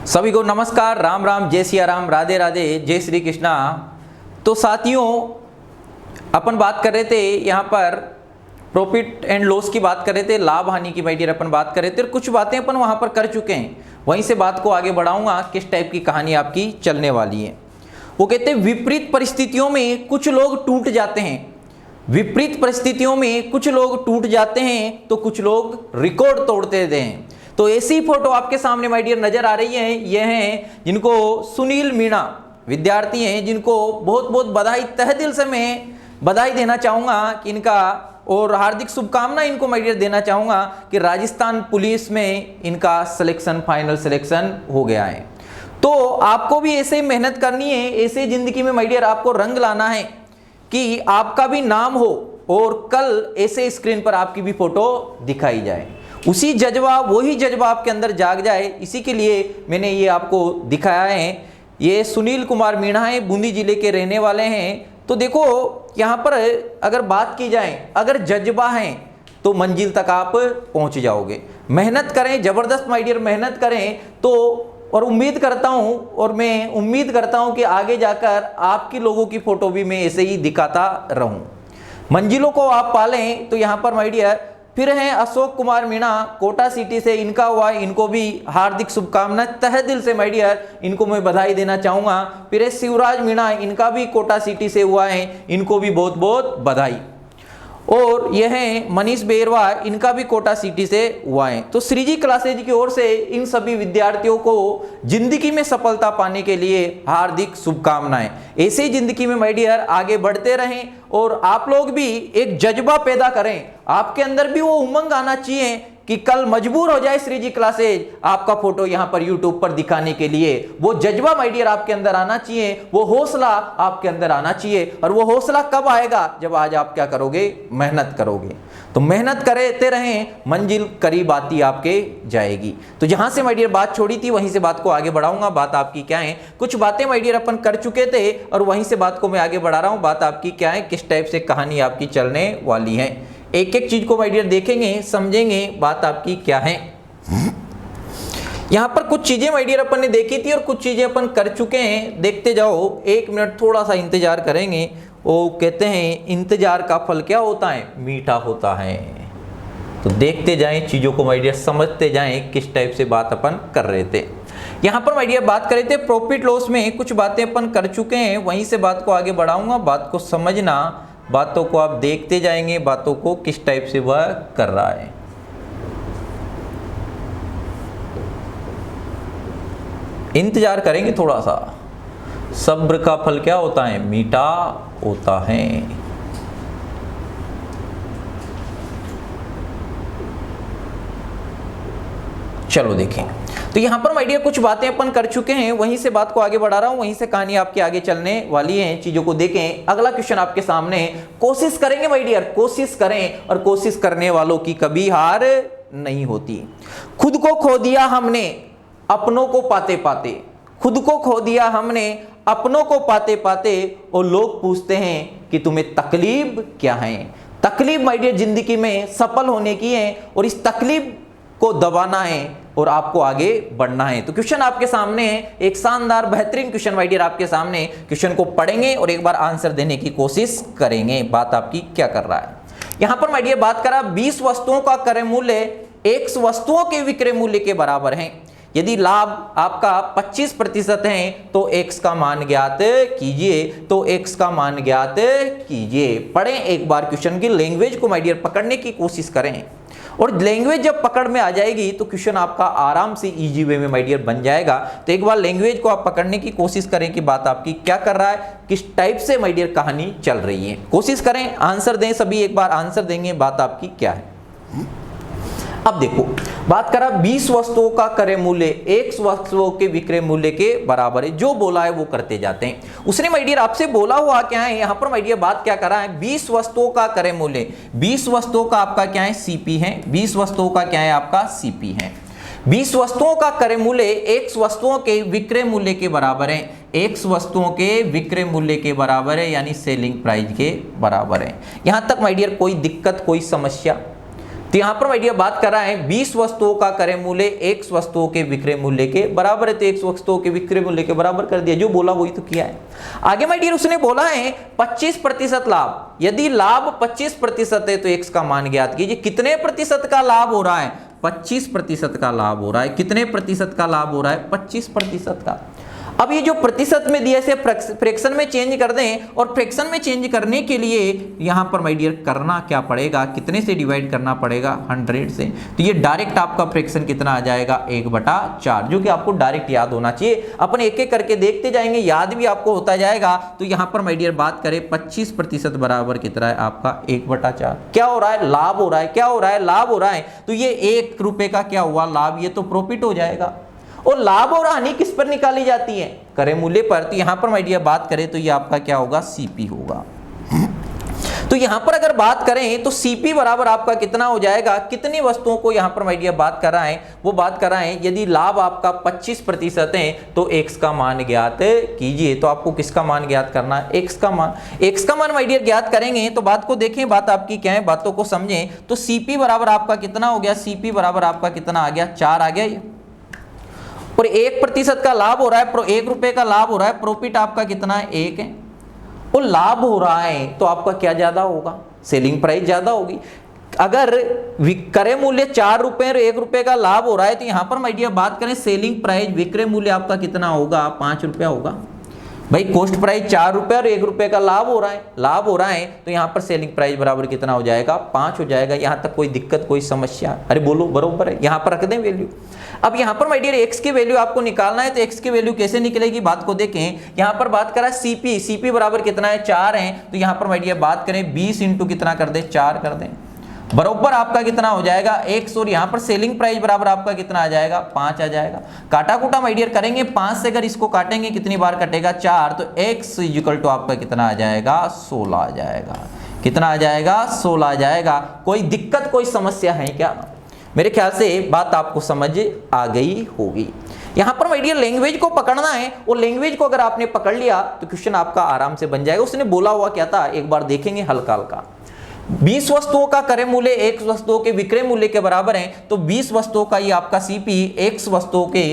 सभी को नमस्कार, राम राम, जय सिया राम, राधे राधे, जय श्री कृष्णा। तो साथियों, अपन बात कर रहे थे यहाँ पर प्रॉफिट एंड लॉस की बात कर रहे थे, लाभ हानि की माय डियर अपन बात कर रहे थे और कुछ बातें अपन वहाँ पर कर चुके हैं। वहीं से बात को आगे बढ़ाऊंगा, किस टाइप की कहानी आपकी चलने वाली है। वो कहते हैं विपरीत परिस्थितियों में कुछ लोग टूट जाते हैं, विपरीत परिस्थितियों में कुछ लोग टूट जाते हैं तो कुछ लोग रिकॉर्ड तोड़ते हैं। तो ऐसी फोटो आपके सामने माय डियर नजर आ रही है। ये हैं जिनको सुनील मीणा विद्यार्थी हैं, जिनको बहुत बहुत बधाई, तहे दिल से मैं बधाई देना चाहूँगा कि इनका, और हार्दिक शुभकामना इनको माय डियर देना चाहूँगा कि राजस्थान पुलिस में इनका सिलेक्शन, फाइनल सिलेक्शन हो गया है। तो आपको भी ऐसे मेहनत करनी है, ऐसे ज़िंदगी में माय डियर आपको रंग लाना है कि आपका भी नाम हो और कल ऐसे स्क्रीन पर आपकी भी फोटो दिखाई जाए, उसी जज्बा, वही जज्बा आपके अंदर जाग जाए। इसी के लिए मैंने ये आपको दिखाया है। ये सुनील कुमार मीणा है, बूंदी जिले के रहने वाले हैं। तो देखो यहाँ पर अगर बात की जाए, अगर जज्बा है तो मंजिल तक आप पहुँच जाओगे। मेहनत करें, ज़बरदस्त माय डियर मेहनत करें तो, और उम्मीद करता हूँ, और मैं उम्मीद करता हूँ कि आगे जाकर आपकी लोगों की फ़ोटो भी मैं ऐसे ही दिखाता रहूँ। मंजिलों को आप पालें। तो यहाँ पर माय डियर फिर हैं अशोक कुमार मीणा, कोटा सिटी से इनका हुआ, इनको भी हार्दिक शुभकामनाएं तहे दिल से माय डियर, इनको मैं बधाई देना चाहूँगा। फिर है शिवराज मीणा, इनका भी कोटा सिटी से हुआ है, इनको भी बहुत बहुत बधाई। और यह है मनीष बेरवा, इनका भी कोटा सिटी से हुआ है। तो श्रीजी क्लासेज की ओर से इन सभी विद्यार्थियों को जिंदगी में सफलता पाने के लिए हार्दिक शुभकामनाएं। ऐसे ही जिंदगी में माय डियर आगे बढ़ते रहें और आप लोग भी एक जज्बा पैदा करें, आपके अंदर भी वो उमंग आना चाहिए कि कल मजबूर हो जाए श्रीजी क्लासेज आपका फोटो यहाँ पर यूट्यूब पर दिखाने के लिए। वो जज्बा माय डियर आपके अंदर आना चाहिए, वो हौसला आपके अंदर आना चाहिए। और वो हौसला कब आएगा? जब आज आप क्या करोगे? मेहनत करोगे। तो मेहनत करते रहें, मंजिल करीब आती आपके जाएगी। तो जहां से माय डियर बात छोड़ी थी वहीं से बात को आगे बढ़ाऊंगा। बात आपकी क्या है? कुछ बातें माय डियर अपन कर चुके थे और वहीं से बात को मैं आगे बढ़ा रहा हूं। बात आपकी क्या है, किस टाइप से कहानी आपकी चलने वाली है, एक एक चीज को माय डियर देखेंगे, समझेंगे बात आपकी क्या है। यहां पर कुछ चीजें माय डियर अपन ने देखी थी और कुछ चीजें अपन कर चुके हैं। देखते जाओ, एक मिनट थोड़ा सा इंतजार करेंगे। वो कहते हैं इंतजार का फल क्या होता है? मीठा होता है। तो देखते जाएं चीजों को माय डियर, समझते जाएं किस टाइप से बात अपन कर रहे थे। यहां पर माय डियर बात कर रहे थे प्रॉफिट लॉस में, कुछ बातें अपन कर चुके हैं, वहीं से बात को आगे बढ़ाऊंगा। बात को समझना, बातों को आप देखते जाएंगे, बातों को किस टाइप से वह कर रहा है। इंतजार करेंगे थोड़ा सा। सब्र का फल क्या होता है? मीठा होता है। चलो देखें। तो यहां पर माय डियर कुछ बातें अपन कर चुके हैं, वहीं से बात को आगे बढ़ा रहा हूं, वहीं से कहानी आपके आगे चलने वाली है। चीजों को देखें। अगला क्वेश्चन आपके सामने, कोशिश करेंगे माय डियर, कोशिश करें, और कोशिश करने वालों की कभी हार नहीं होती। खुद को खो दिया हमने अपनों को पाते पाते, खुद को खो दिया हमने अपनों को पाते पाते, और लोग पूछते हैं कि तुम्हें तकलीफ क्या है। तकलीफ माय डियर जिंदगी में सफल होने की है और इस तकलीफ को दबाना है और आपको आगे बढ़ना है। तो क्वेश्चन आपके सामने है, एक शानदार बेहतरीन क्वेश्चन माय डियर आपके सामने। क्वेश्चन को पढ़ेंगे और एक बार आंसर देने की कोशिश करेंगे। बात आपकी क्या कर रहा है? यहां पर माय डियर बात करा 20 वस्तुओं का क्रय मूल्य X वस्तुओं के विक्रय मूल्य के बराबर है। यदि लाभ आपका 25% है तो X का मान ज्ञात कीजिए। तो X का मान ज्ञात कीजिए। पढ़ें एक बार क्वेश्चन की लैंग्वेज को माय डियर पकड़ने की कोशिश करें, और लैंग्वेज जब पकड़ में आ जाएगी तो क्वेश्चन आपका आराम से इजी वे में माय डियर बन जाएगा। तो एक बार लैंग्वेज को आप पकड़ने की कोशिश करें कि बात आपकी क्या कर रहा है, किस टाइप से माय डियर कहानी चल रही है। कोशिश करें, आंसर दें, सभी एक बार आंसर देंगे, बात आपकी क्या है। अब देखो, बात करा 20 वस्तुओं का क्रय मूल्य X वस्तुओं के विक्रय मूल्य के बराबर है। जो बोला है वो करते जाते हैं। उसने माय डियर आपसे बोला हुआ क्या है? यहां पर माय डियर बात क्या कर रहा है? 20 वस्तुओं का क्रय मूल्य, 20 वस्तुओं का आपका क्या है? CP है। 20 वस्तुओं का क्या है? आपका CP है। 20 वस्तुओं का क्रय मूल्य X वस्तुओं के विक्रय मूल्य के बराबर है। X वस्तुओं के विक्रय मूल्य के बराबर है, यानी सेलिंग प्राइस के बराबर है। यहां तक माय डियर कोई दिक्कत, कोई समस्या? तो यहां पर आइडिया बात कर रहा है 20 वस्तुओं का क्रय मूल्य X वस्तुओं के विक्रय मूल्य के बराबर है, तो X वस्तुओं के विक्रय मूल्य के बराबर कर दिया, जो बोला वही तो किया है। आगे माय डियर उसने बोला है 25% लाभ, यदि लाभ 25% है तो X का मान ज्ञात कीजिए। कितने प्रतिशत का लाभ हो रहा है? 25% का लाभ हो रहा है। कितने प्रतिशत का लाभ हो रहा है? 25% का। अब ये जो प्रतिशत में दिया इसे फ्रैक्शन में चेंज कर दें, और फ्रैक्शन में चेंज करने के लिए यहां पर माय डियर करना क्या पड़ेगा? कितने से डिवाइड करना पड़ेगा? 100 से। तो ये डायरेक्ट आपका फ्रैक्शन कितना आ जाएगा? 1/4, जो कि आपको डायरेक्ट याद होना चाहिए। अपन एक एक करके देखते जाएंगे, याद भी आपको होता जाएगा। तो यहां पर माय डियर बात करें 25% बराबर कितना है आपका? 1/4। क्या हो रहा है? लाभ हो रहा है। क्या हो रहा है? लाभ हो रहा है। तो ये 1 रुपए का क्या हुआ? लाभ। ये तो प्रॉफिट हो जाएगा। और लाभ और हानि किस पर निकाली जाती है? क्रय मूल्य पर। तो यहां पर माय डियर बात करें तो ये आपका क्या होगा? सीपी होगा। तो यहां पर अगर बात करें तो सीपी बराबर आपका कितना हो जाएगा? कितनी वस्तुओं को यहां पर माय डियर बात कर रहा है? वो बात कर रहा है यदि लाभ आपका 25% है तो x का मान ज्ञात कीजिए। तो आपको किसका मान ज्ञात करना है? x का मान। x का मान माय डियर ज्ञात करेंगे तो बात को देखें, बात आपकी क्या है, बातों को समझें। तो सीपी बराबर आपका कितना हो गया? सीपी बराबर आपका कितना आ गया? 4 आ गया। और 1% का लाभ हो रहा है, 1 रुपए का लाभ हो रहा है, प्रॉफिट आपका कितना है? 1 है। और लाभ हो रहा है तो आपका क्या ज्यादा होगा? सेलिंग प्राइस ज्यादा होगी। अगर क्रय मूल्य 4 रुपए और 1 रुपए का लाभ हो रहा है तो यहां पर माय डियर बात करें सेलिंग प्राइस, विक्रय मूल्य आपका कितना होगा? 5 रुपया होगा। भाई कॉस्ट प्राइस 4 रुपए और 1 रुपए का लाभ हो रहा है, लाभ हो रहा है, तो यहाँ पर सेलिंग प्राइस बराबर कितना हो जाएगा? 5 हो जाएगा। यहाँ तक कोई दिक्कत, कोई समस्या? अरे बोलो, बरोबर है। यहाँ पर रख दें वैल्यू। अब यहाँ पर माय डियर x की वैल्यू आपको निकालना है, तो x की वैल्यू कैसे निकलेगी? बात को देखें। यहाँ पर बात करा सीपी, सीपी बराबर कितना है? 4 है। तो यहाँ पर माय डियर बात करें 20 इंटू कितना कर दे? 4 कर दें, बरोबर आपका कितना हो जाएगा? 100। और यहाँ पर सेलिंग प्राइस बराबर आपका कितना आ जाएगा? 5 आ जाएगा। काटा कूटा माय डियर करेंगे 5 से, अगर इसको काटेंगे कितनी बार कटेगा? 4। तो x इक्वल टू आपका कितना आ जाएगा? 16 आ जाएगा। कितना आ जाएगा? 16 आ जाएगा। कोई दिक्कत, कोई समस्या है क्या? मेरे ख्याल से बात आपको समझ आ गई होगी। यहां पर माय डियर लैंग्वेज को पकड़ना है, और लैंग्वेज को अगर आपने पकड़ लिया तो क्वेश्चन आपका आराम से बन जाएगा। उसने बोला हुआ क्या था एक बार देखेंगे हल्का हल्का। 20 वस्तुओं का क्रय मूल्य X वस्तुओं के विक्रय मूल्य के बराबर है, तो 20 वस्तुओं का ये आपका सीपी X वस्तुओं के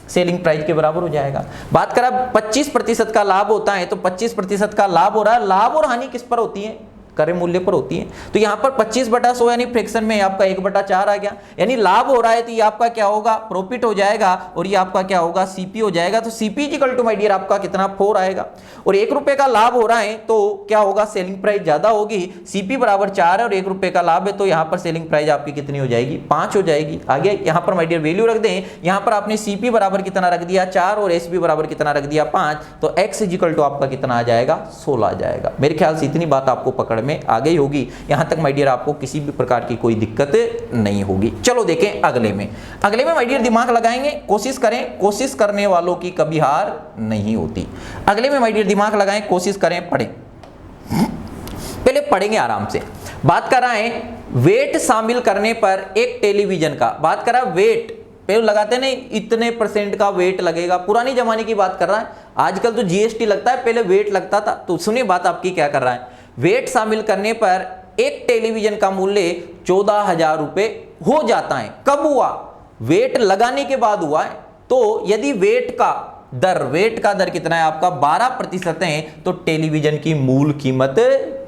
सेलिंग प्राइस के बराबर हो जाएगा। बात करा 25% का लाभ होता है, तो 25% का लाभ हो रहा है। लाभ और हानि किस पर होती है? क्रय मूल्य पर होती है। तो यहां पर 25/100 यानी फ्रैक्शन में आपका 1/4 आ गया। यानी लाभ हो रहा है तो ये आपका क्या होगा? प्रॉफिट हो जाएगा। और ये आपका क्या होगा? सीपी हो जाएगा। तो CP equal to my dear आपका कितना? 4 आएगा। और 1 रुपए का लाभ हो रहा है तो क्या होगा? सेलिंग प्राइस ज्यादा होगी। सीपी बराबर 4 है और 1 रुपए का लाभ है, तो यहाँ पर सेलिंग प्राइस आपकी कितनी हो जाएगी? 5 हो जाएगी। आगे यहाँ पर माय डियर वैल्यू रख दें। यहाँ पर आपने सीपी बराबर कितना रख दिया? 4, और एसपी बराबर कितना रख दिया? 5। तो एक्स इक्वल टू आपका कितना आ जाएगा? 16 आ जाएगा। मेरे ख्याल से इतनी बात आपको पकड़ में आ गई होगी। यहां तक माय डियर आपको किसी भी प्रकार की कोई दिक्कत नहीं होगी। चलो देखें अगले में। अगले में माय डियर दिमाग लगाएंगे, कोशिश करें, कोशिश करने वालों की कभी हार नहीं होती। अगले में माय डियर दिमाग लगाएं, कोशिश करें, पढ़ें। पहले पढ़ेंगे आराम से। बात कर रहा है वेट शामिल करने पर एक टेलीविजन का, बात कर रहा है वेट, पहले लगाते नहीं इतने % का वेट लगेगा, पुरानी जमाने की बात कर रहा है। आजकल तो जीएसटी लगता है, पहले वेट लगता था। तो सुनिए बात आपकी क्या कर रहा है। वेट शामिल करने पर एक टेलीविजन का मूल्य 14,000 रुपए हो जाता है। कब हुआ? वेट लगाने के बाद हुआ है। तो यदि वेट का दर कितना है आपका? 12% है, तो टेलीविजन की मूल कीमत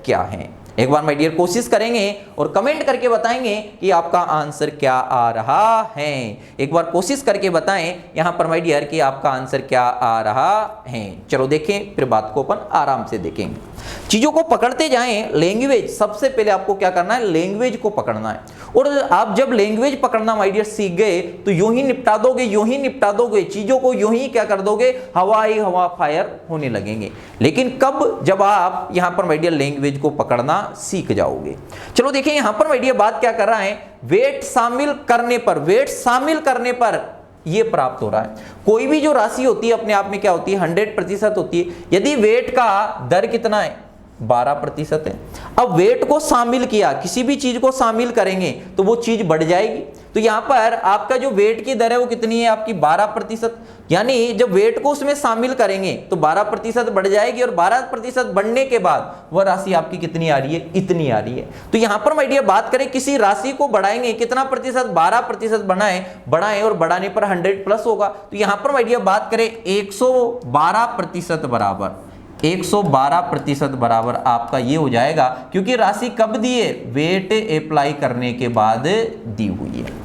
क्या है? एक बार माय डियर कोशिश करेंगे और कमेंट करके बताएंगे कि आपका आंसर क्या आ रहा है। एक बार कोशिश करके बताएं यहां पर माय डियर कि आपका आंसर क्या आ रहा है। चलो देखें, फिर बात को अपन आराम से देखेंगे। चीजों को पकड़ते जाएं। लैंग्वेज सबसे पहले आपको क्या करना है? लैंग्वेज को पकड़ना है। और आप जब लैंग्वेज पकड़ना माय डियर सीख गए तो यूं ही निपटा दोगे, यूं ही निपटा दोगे चीजों को, यूं ही क्या कर दोगे? हवा फायर होने लगेंगे। लेकिन कब? जब आप यहां पर माय डियर लैंग्वेज को पकड़ना सीख जाओगे। चलो देखिए यहां पर माय डियर बात क्या कर रहा है। वेट शामिल करने पर, वेट शामिल करने पर ये प्राप्त हो रहा है। कोई भी जो राशि होती है अपने आप में क्या होती है? 100% होती है। यदि वेट का दर कितना है? 12% है। अब वेट को शामिल किया, किसी भी चीज को शामिल करेंगे तो वो चीज बढ़ जाएगी। तो यहाँ पर आपका जो वेट की दर है वो कितनी है आपकी 12%, यानी जब वेट को उसमें शामिल करेंगे तो 12% बढ़ जाएगी और 12% बढ़ने के बाद वह राशि आपकी कितनी आ रही है, इतनी आ रही है। तो यहाँ पर माय डियर बात करें किसी राशि को बढ़ाएंगे कितना प्रतिशत, 12% बढ़ाएं और बढ़ाने पर 100 प्लस होगा। तो यहाँ पर माय डियर बात करें 112% बराबर 112% बराबर आपका ये हो जाएगा, क्योंकि राशि कब दी है, वेट अप्लाई करने के बाद दी हुई है।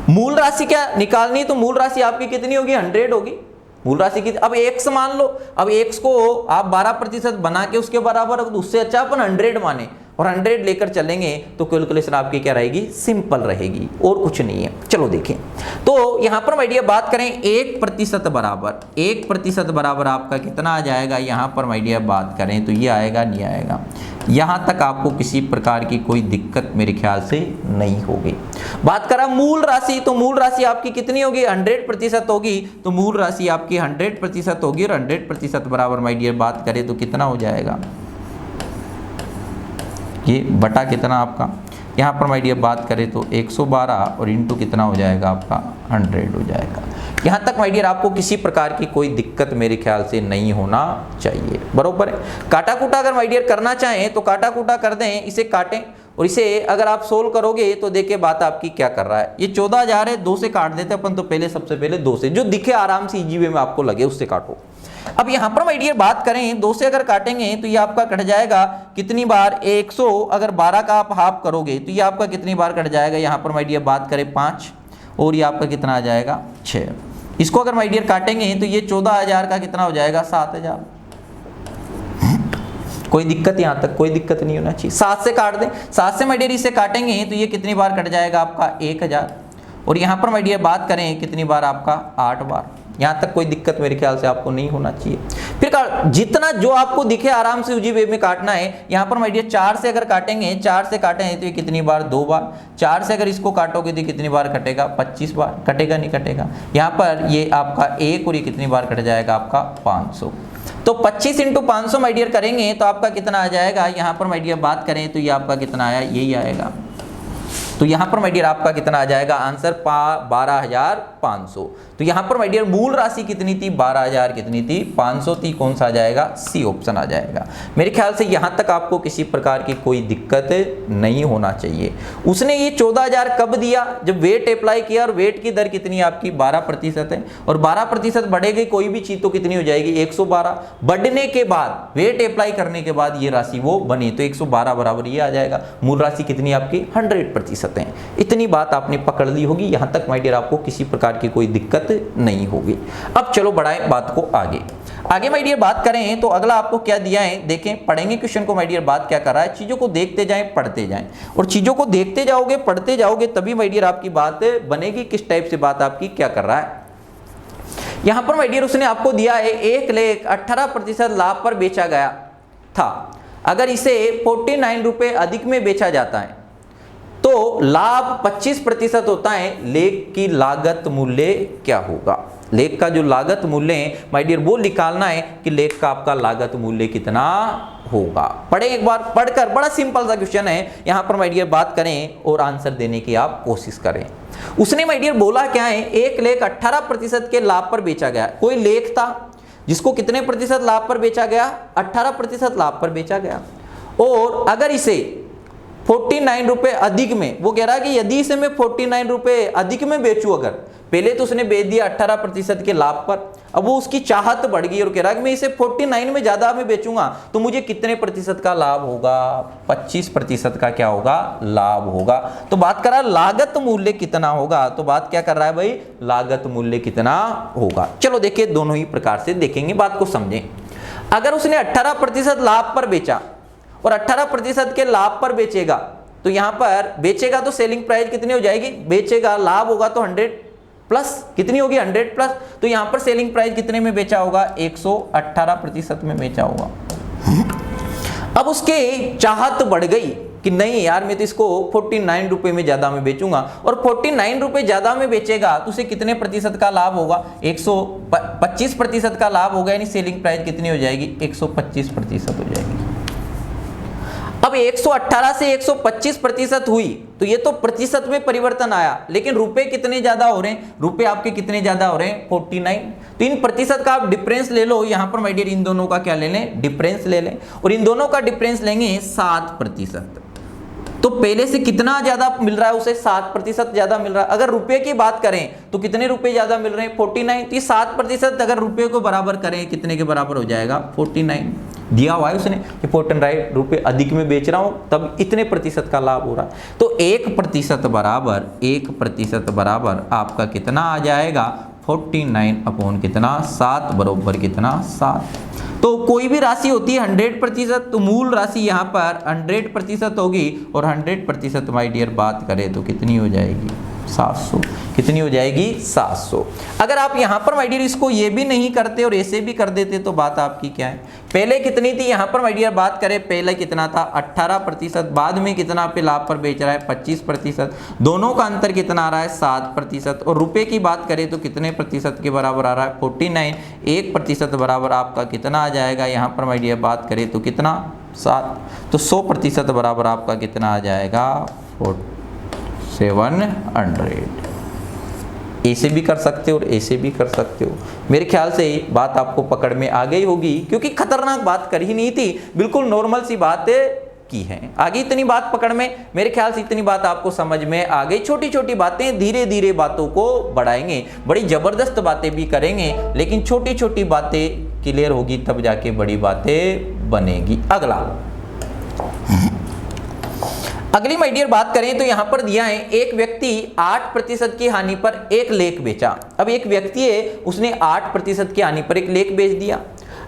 मूल राशि क्या निकालनी, तो मूल राशि आपकी कितनी होगी, 100 होगी मूल राशि की। अब x मान लो, अब x को आप 12% बना के उसके बराबर, उससे अच्छा अपन 100 माने और 100 लेकर चलेंगे तो कैलकुलेशन आपकी क्या रहेगी, सिंपल रहेगी और कुछ नहीं है। चलो देखें, तो यहां पर माय डियर बात करें 1% बराबर 1% बराबर आपका कितना आ जाएगा, यहां पर माय डियर बात करें तो ये आएगा नहीं आएगा। यहां तक आपको किसी प्रकार की कोई दिक्कत मेरे ख्याल से नहीं होगी। बात करा मूल राशि, तो मूल राशि आपकी कितनी होगी, 100% होगी। तो मूल राशि आपकी 100% होगी और 100% बराबर माय डियर बात करें तो कितना हो जाएगा, ये बटा कितना आपका, यहाँ पर माय डियर बात करें तो 112 और इंटू कितना हो जाएगा आपका 100 हो जाएगा। यहाँ तक माय डियर आपको किसी प्रकार की कोई दिक्कत मेरे ख्याल से नहीं होना चाहिए, बरोबर है। काटा कूटा अगर माय डियर करना चाहें तो काटा कूटा कर दें, इसे काटें और इसे अगर आप सोल्व करोगे तो देखिए बात आपकी क्या कर रहा है। ये 14,000 है, 2 से काट देते अपन, तो पहले सबसे पहले 2 से, जो दिखे आराम से इजी वे में आपको लगे उससे काटो। अब यहां पर माय डियर बात करें 2 से अगर काटेंगे तो ये आपका कट जाएगा कितनी बार, 100 अगर 12 का आप हाफ करोगे तो ये आपका कितनी बार कट जाएगा, यहां पर माय डियर बात करें 5 और ये आपका कितना आ जाएगा 6। इसको अगर माय डियर काटेंगे तो ये 14,000 का कितना हो जाएगा 7,000। कोई दिक्कत, यहां तक कोई दिक्कत नहीं होना चाहिए। 7 से काट दें, 7 से माय डियर इसे काटेंगे तो ये कितनी बार कट जाएगा आपका 1,000 और यहां पर माय डियर बात करें कितनी बार आपका 8 बार। यहाँ तक कोई दिक्कत मेरे ख्याल से आपको नहीं होना चाहिए। फिर जितना जो आपको दिखे आराम से उसी वे में काटना है। यहाँ पर माय डियर 4 से अगर काटेंगे, 4 से काटेंगे तो ये कितनी बार 2 बार। 4 से अगर इसको काटोगे तो कितनी बार कटेगा 25 बार, कटेगा नहीं कटेगा। यहाँ पर ये आपका 1 और ये कितनी बार कट जाएगा आपका 500। तो 25 × 500 माय डियर करेंगे तो आपका कितना आ जाएगा, यहाँ पर माय डियर बात करें तो ये आपका कितना आया, यही आएगा। तो यहाँ पर माय डियर आपका कितना आ जाएगा आंसर 12,500। तो यहाँ पर माय डियर मूल राशि कितनी थी, 12,000 कितनी थी 500 थी। कौन सा आ जाएगा, सी ऑप्शन आ जाएगा। मेरे ख्याल से यहाँ तक आपको किसी प्रकार की कोई दिक्कत नहीं होना चाहिए। उसने ये 14,000 कब दिया, जब वेट अप्लाई किया और वेट की दर कितनी आपकी 12% है और 12% बढ़ेगी कोई भी चीज तो कितनी हो जाएगी 112। बढ़ने के बाद वेट अप्लाई करने के बाद ये राशि वो बनी तो 112 बराबर ये आ जाएगा। मूल राशि कितनी आपकी 100% है। इतनी बात आपने पकड़ ली होगी। यहां तक माय डियर आपको किसी प्रकार की कोई दिक्कत नहीं होगी। अब चलो बढ़ाएं बात को आगे। आगे माय डियर बात करें तो अगला आपको क्या दिया है, देखें पढ़ेंगे क्वेश्चन को। माय डियर बात क्या कर रहा है, चीजों को देखते जाएं पढ़ते जाएं, और चीजों को देखते जाओगे पढ़ते जाओगे तभी माय डियर आपकी बात बनेगी, किस टाइप से बात आपकी क्या कर रहा है। यहां पर माय डियर उसने आपको दिया है 1,18% लाभ पर बेचा गया था। अगर इसे 49 रुपए अधिक में बेचा जाता है तो लाभ 25% होता है। लेख की लागत मूल्य क्या होगा, लेख का जो लागत मूल्य है माय डियर वो निकालना है कि लेख का आपका लागत मूल्य कितना होगा। पढ़े एक बार, पढ़कर, बड़ा सिंपल सा क्वेश्चन है। यहां पर माय डियर बात करें और आंसर देने की आप कोशिश करें। उसने माय डियर बोला क्या है, 1,18% के लाभ पर बेचा गया। कोई लेख था जिसको कितने प्रतिशत लाभ पर बेचा गया, 18% लाभ पर बेचा गया। और अगर इसे 49 रुपए अधिक में, वो कह रहा है कि यदि इसे मैं 49 रुपए अधिक में बेचूं, अगर पहले तो उसने बेच दिया 18% के लाभ पर, अब वो उसकी चाहत बढ़ गई और कह रहा है कि मैं इसे 49 में ज्यादा में बेचूंगा तो मुझे कितने प्रतिशत का लाभ होगा, 25% का क्या होगा, लाभ होगा। तो बात कर रहा है लागत मूल्य कितना होगा, तो बात क्या कर रहा है भाई, लागत मूल्य कितना होगा। चलो देखिए दोनों ही प्रकार से देखेंगे, बात को समझें। अगर उसने 18% लाभ पर बेचा और 18% के लाभ पर बेचेगा तो यहां पर बेचेगा तो सेलिंग प्राइस कितनी हो जाएगी, बेचेगा लाभ होगा तो 100 प्लस कितनी होगी 100 प्लस। तो यहां पर सेलिंग प्राइस कितने में बेचा होगा, 118% में बेचा होगा। अब उसके चाहत बढ़ गई कि नहीं यार मैं तो इसको 49 रुपए में ज्यादा में बेचूंगा, और 49 रुपए ज्यादा में बेचेगा तो उसे कितने प्रतिशत का लाभ होगा, 125% का लाभ होगा। यानी सेलिंग प्राइस कितनी हो जाएगी, 125% हो जाएगी। अब 118 से 125% हुई तो ये तो प्रतिशत में परिवर्तन आया, लेकिन रुपए कितने ज्यादा हो रहे हैं, रुपए आपके कितने ज्यादा हो रहे हैं 49। तो इन प्रतिशत का आप डिफरेंस ले लो, यहां पर माय डियर इन दोनों का क्या ले लें, डिफरेंस ले लें, और इन दोनों का डिफरेंस लेंगे 7%। तो पहले से कितना ज्यादा मिल रहा है उसे, 7% ज्यादा मिल रहा है। अगर रुपए की बात करें तो कितने रुपए ज्यादा मिल रहे हैं 49, तो ये 7% अगर रुपए को बराबर करें कितने के बराबर हो जाएगा 49। दिया हुआ है उसने कि 49 रुपए अधिक में बेच रहा हूं तब इतने प्रतिशत का लाभ हो रहा है। तो 1% बराबर आपका कितना आ जाएगा 49 अपॉन कितना 7 बरोबर कितना 7। तो कोई भी राशि होती है 100%, तो मूल राशि यहाँ पर 100% होगी, और 100% माय डियर बात करें तो कितनी हो जाएगी 700। कितनी हो जाएगी 700। अगर आप यहाँ पर माय डियर इसको ये भी नहीं करते और ऐसे भी कर देते तो बात आपकी क्या है, पहले कितनी थी यहाँ पर माय डियर बात करें, पहले कितना था 18%, बाद में कितना पे लाभ पर बेच रहा है 25%, दोनों का अंतर कितना आ रहा है 7%। और रुपए की बात करें तो कितने प्रतिशत के बराबर आ रहा है 49, 1% बराबर आपका कितना आ जाएगा, यहाँ पर माय डियर बात करें तो कितना 7, तो 100% बराबर आपका कितना आ जाएगा 700। ऐसे भी कर सकते हो और ऐसे भी कर सकते हो। मेरे ख्याल से बात आपको पकड़ में आ गई होगी, क्योंकि खतरनाक बात कर ही नहीं थी, बिल्कुल नॉर्मल सी बात की है। आगे इतनी बात पकड़ में, मेरे ख्याल से इतनी बात आपको समझ में आ गई। छोटी छोटी बातें, धीरे धीरे बातों को बढ़ाएंगे, बड़ी जबरदस्त बातें भी करेंगे, लेकिन छोटी छोटी बातें क्लियर होगी तब जाके बड़ी बातें बनेगी। अगली माय डियर बात करें तो यहां पर दिया है एक व्यक्ति 8% की हानि पर एक लेख बेचा। अब एक व्यक्ति है, उसने 8% की हानि पर एक लेख बेच दिया।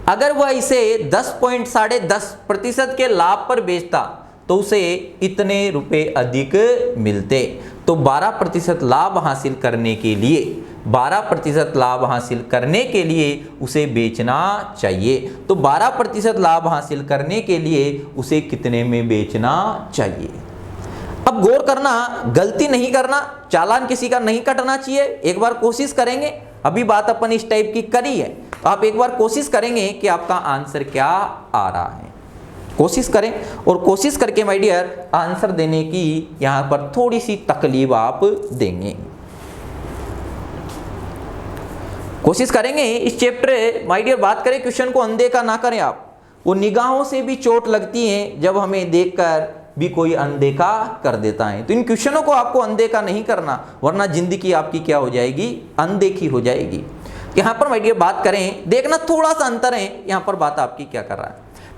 अगर वह इसे 10.10% के लाभ पर बेचता तो उसे इतने रुपए अधिक मिलते। तो 12% लाभ हासिल करने के लिए 12% लाभ हासिल करने के लिए उसे बेचना चाहिए। तो 12% लाभ हासिल करने के लिए उसे कितने में बेचना चाहिए। अब गौर करना, गलती नहीं करना, चालान किसी का नहीं कटना चाहिए। एक बार कोशिश करेंगे, अभी बात अपन इस टाइप की करी है, तो आप एक बार कोशिश करेंगे कि आपका आंसर क्या आ रहा है। कोशिश करें, और कोशिश करके माय डियर आंसर देने की यहां पर थोड़ी सी तकलीफ आप देंगे। कोशिश करेंगे इस चैप्टर माय डियर बात करें, क्वेश्चन को अनदेखा ना करें आप। वो निगाहों से भी चोट लगती है जब हमें देखकर भी कोई अनदेखा कर देता है। तो इन क्वेश्चनों को आपको अनदेखा नहीं करना, वरना जिंदगी आपकी क्या हो जाएगी, अनदेखी हो जाएगी। यहां पर माय डियर बात करें, देखना थोड़ा सा अंतर है यहां पर, बात आपकी क्या कर रहा है।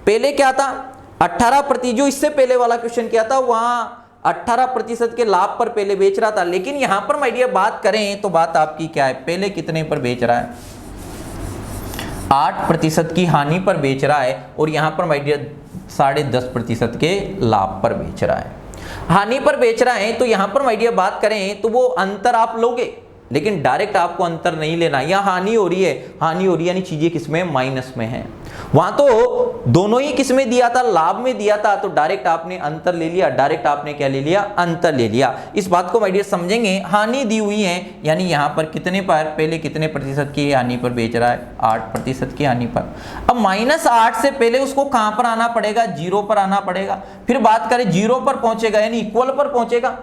पहले क्या था 18%, जो इससे पहले वाला क्वेश्चन क्या था, वहां 18% के लाभ पर पहले बेच रहा था, लेकिन यहां पर माय डियर बात करें तो बात आपकी क्या है, पहले कितने पर बेच रहा है 8% की हानि पर बेच रहा है, और यहां पर माय डियर 10.5% के लाभ पर बेच रहा है। हानि पर बेच रहा है, तो यहां पर माय डियर बात करें तो वो अंतर आप लोगे, लेकिन डायरेक्ट आपको अंतर नहीं लेना। यहाँ हानि हो रही है, हानि हो रही है यानी चीजें किसमें, माइनस में है। वहां तो दोनों ही किसमें दिया था, लाभ में दिया था, तो डायरेक्ट आपने अंतर ले लिया, डायरेक्ट आपने क्या ले लिया, अंतर ले लिया। इस बात को माय डियर समझेंगे। हानि दी हुई है, यानी यहाँ पर कितने पर, पहले कितने प्रतिशत की हानि पर बेच रहा है 8% की हानि पर। अब -8 से पहले उसको कहां पर आना पड़ेगा, 0 पर आना पड़ेगा। फिर बात करें 0 पर पहुंचेगा यानी इक्वल पर पहुंचेगा।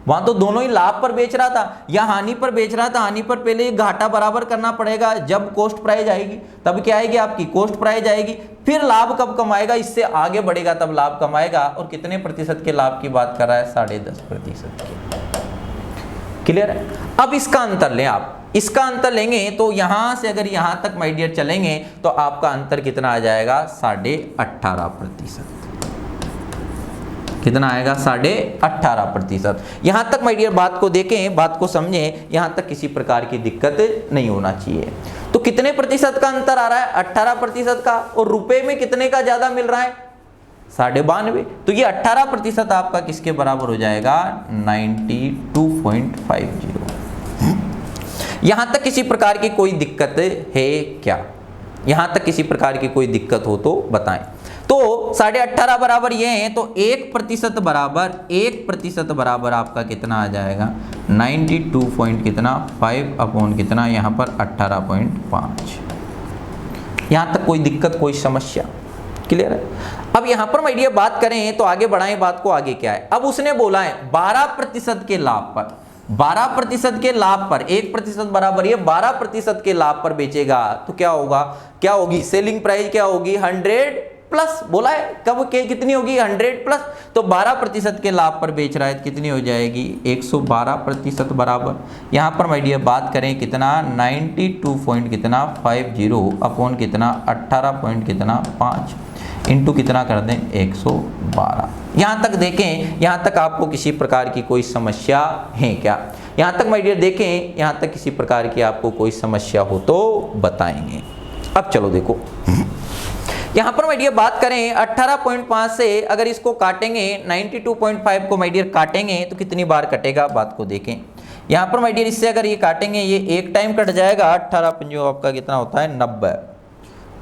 वहां तो दोनों ही लाभ पर बेच रहा था या हानि पर बेच रहा था, हानि पर पहले घाटा बराबर करना पड़ेगा। जब कॉस्ट प्राइस आएगी तब क्या आएगी, आपकी कॉस्ट प्राइस आएगी। फिर लाभ कब कमाएगा, इससे आगे बढ़ेगा तब लाभ कमाएगा। और कितने प्रतिशत के लाभ की बात कर रहा है, 10.5% की। क्लियर है। अब इसका अंतर लें आप, इसका अंतर लेंगे तो यहां से अगर यहां तक माय डियर चलेंगे तो आपका अंतर कितना आ जाएगा, 18.5%। कितना आएगा, 18.5%। यहां तक माय डियर बात को देखें, बात को समझें, यहां तक किसी प्रकार की दिक्कत नहीं होना चाहिए। तो कितने प्रतिशत का अंतर आ रहा है, 18% का, और रुपए में कितने का ज्यादा मिल रहा है, 92। तो ये 18% आपका किसके बराबर हो जाएगा, 92.50। यहां तक किसी प्रकार की कोई दिक्कत है क्या, यहां तक किसी प्रकार की कोई दिक्कत हो तो बताएं। तो 18.5 बराबर ये है, तो 1% बराबर 1% बराबर आपका कितना आ जाएगा, 92.5 अपॉन कितना, यहाँ पर 18.5। यहाँ तक कोई दिक्कत, कोई समस्या, क्लियर है। अब यहां पर मैं ये बात करें तो आगे बढ़ाएं बात को, आगे क्या है। अब उसने बोला है 12% के लाभ पर, 12% के लाभ पर 1% बराबर ये 12% के लाभ पर बेचेगा तो क्या होगा, क्या होगी सेलिंग प्राइस, क्या होगी 100 प्लस बोला है, कब के कितनी होगी 100 प्लस, तो 12% के लाभ पर बेच रहा है तो कितनी हो जाएगी 112% बराबर, यहां पर माय डियर बात करें कितना 92 पॉइंट कितना 50 अपॉन कितना 18 पॉइंट कितना 5 इंटू कितना कर दें 112। यहां तक देखें, यहां तक आपको किसी प्रकार की कोई समस्या है क्या, यहां तक माय डियर देखें, यहां तक किसी प्रकार की आपको कोई समस्या हो तो बताएंगे। अब चलो देखो यहां पर माय डियर बात करें 18.5 से अगर इसको काटेंगे 92.5 को माय डियर काटेंगे तो कितनी बार कटेगा, बात को देखें। यहां पर माय डियर इससे अगर ये काटेंगे ये एक टाइम कट जाएगा, 18 पंजों आपका कितना होता है 90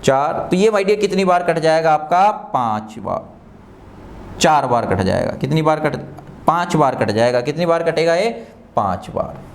4, तो ये माय डियर कितनी बार कट जाएगा आपका 5 बार, 4 बार कट जाएगा, कितनी बार कट 5 बार कट जाएगा, कितनी बार कटेगा ये 5 बार,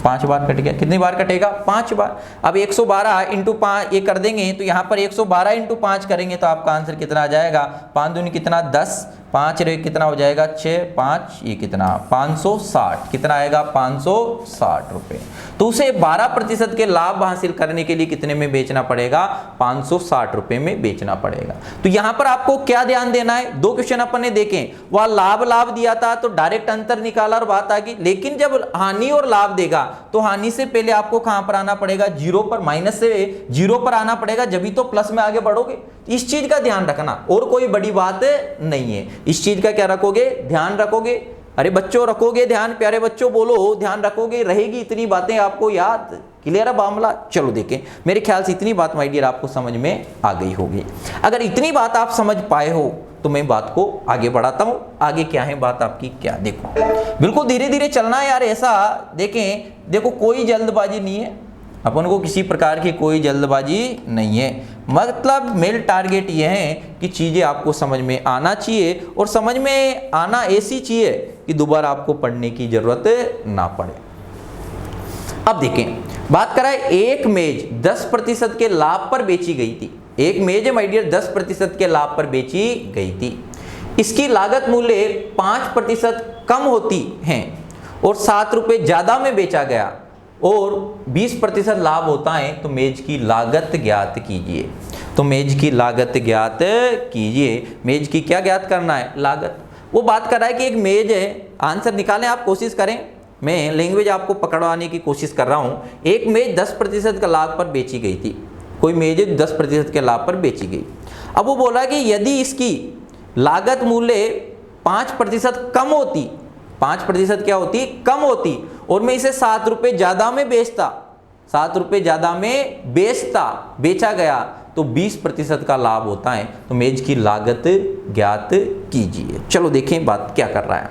5 बार कट गया, कितनी बार कटेगा 5 बार। अब 112 इंटू 5 ये कर देंगे तो यहाँ पर 112 इंटू 5 करेंगे तो आपका आंसर कितना आ जाएगा, 5 दूनी कितना 10, 5 रे कितना हो जाएगा 6, 5 ये कितना 560, कितना आएगा 560 रुपए। तो उसे 12% के लाभ हासिल करने के लिए कितने में बेचना पड़ेगा, 560 रुपए में बेचना पड़ेगा। तो यहाँ पर आपको क्या ध्यान देना है, दो क्वेश्चन अपन ने देखे, वह लाभ दिया था तो डायरेक्ट अंतर निकाला और बात आ गई, लेकिन जब हानि और लाभ देगा तो हानि से पहले आपको कहां पर आना पड़ेगा, जीरो पर, माइनस से जीरो पर आना पड़ेगा, जब भी तो प्लस में आगे बढ़ोगे। इस चीज का ध्यान रखना और कोई बड़ी बात नहीं है, इस चीज का क्या रखोगे, ध्यान रखोगे। अरे बच्चों रखोगे ध्यान, प्यारे बच्चों बोलो ध्यान रखोगे, रहेगी इतनी बातें आपको याद, क्लियर है मामला। चलो देखें, मेरे ख्याल से इतनी बात माय डियर आपको समझ में आ गई होगी। अगर इतनी बात आप समझ पाए हो तो मैं बात को आगे बढ़ाता हूं, आगे क्या है बात आपकी, क्या देखो बिल्कुल धीरे धीरे चलना है यार, ऐसा देखें, देखो कोई जल्दबाजी नहीं है, अपन को किसी प्रकार की कोई जल्दबाजी नहीं है, मतलब मेल टारगेट ये है कि चीजें आपको समझ में आना चाहिए और समझ में आना ऐसी चाहिए कि दोबारा आपको पढ़ने की जरूरत ना पड़े। अब देखें, बात करा है एक मेज 10% के लाभ पर बेची गई थी, एक मेज माय डियर 10% के लाभ पर बेची गई थी, इसकी लागत मूल्य 5% कम होती है और 7 रुपए ज्यादा में बेचा गया और 20% लाभ होता है, तो मेज की लागत ज्ञात कीजिए। तो मेज की लागत ज्ञात कीजिए, मेज की क्या ज्ञात करना है, लागत। वो बात कर रहा है कि एक मेज है, आंसर निकालें आप, कोशिश करें, मैं लैंग्वेज आपको पकड़वाने की कोशिश कर रहा हूं। एक मेज 10% का लाभ पर बेची गई थी, कोई मेज 10% के लाभ पर बेची गई। अब वो बोला कि यदि इसकी लागत मूल्य 5% कम होती, 5% क्या होती, कम होती, और मैं इसे 7 रुपए ज्यादा में बेचता, 7 रुपए ज्यादा में बेचा गया तो 20% का लाभ होता है, तो मेज की लागत ज्ञात कीजिए। चलो देखें बात क्या कर रहा है,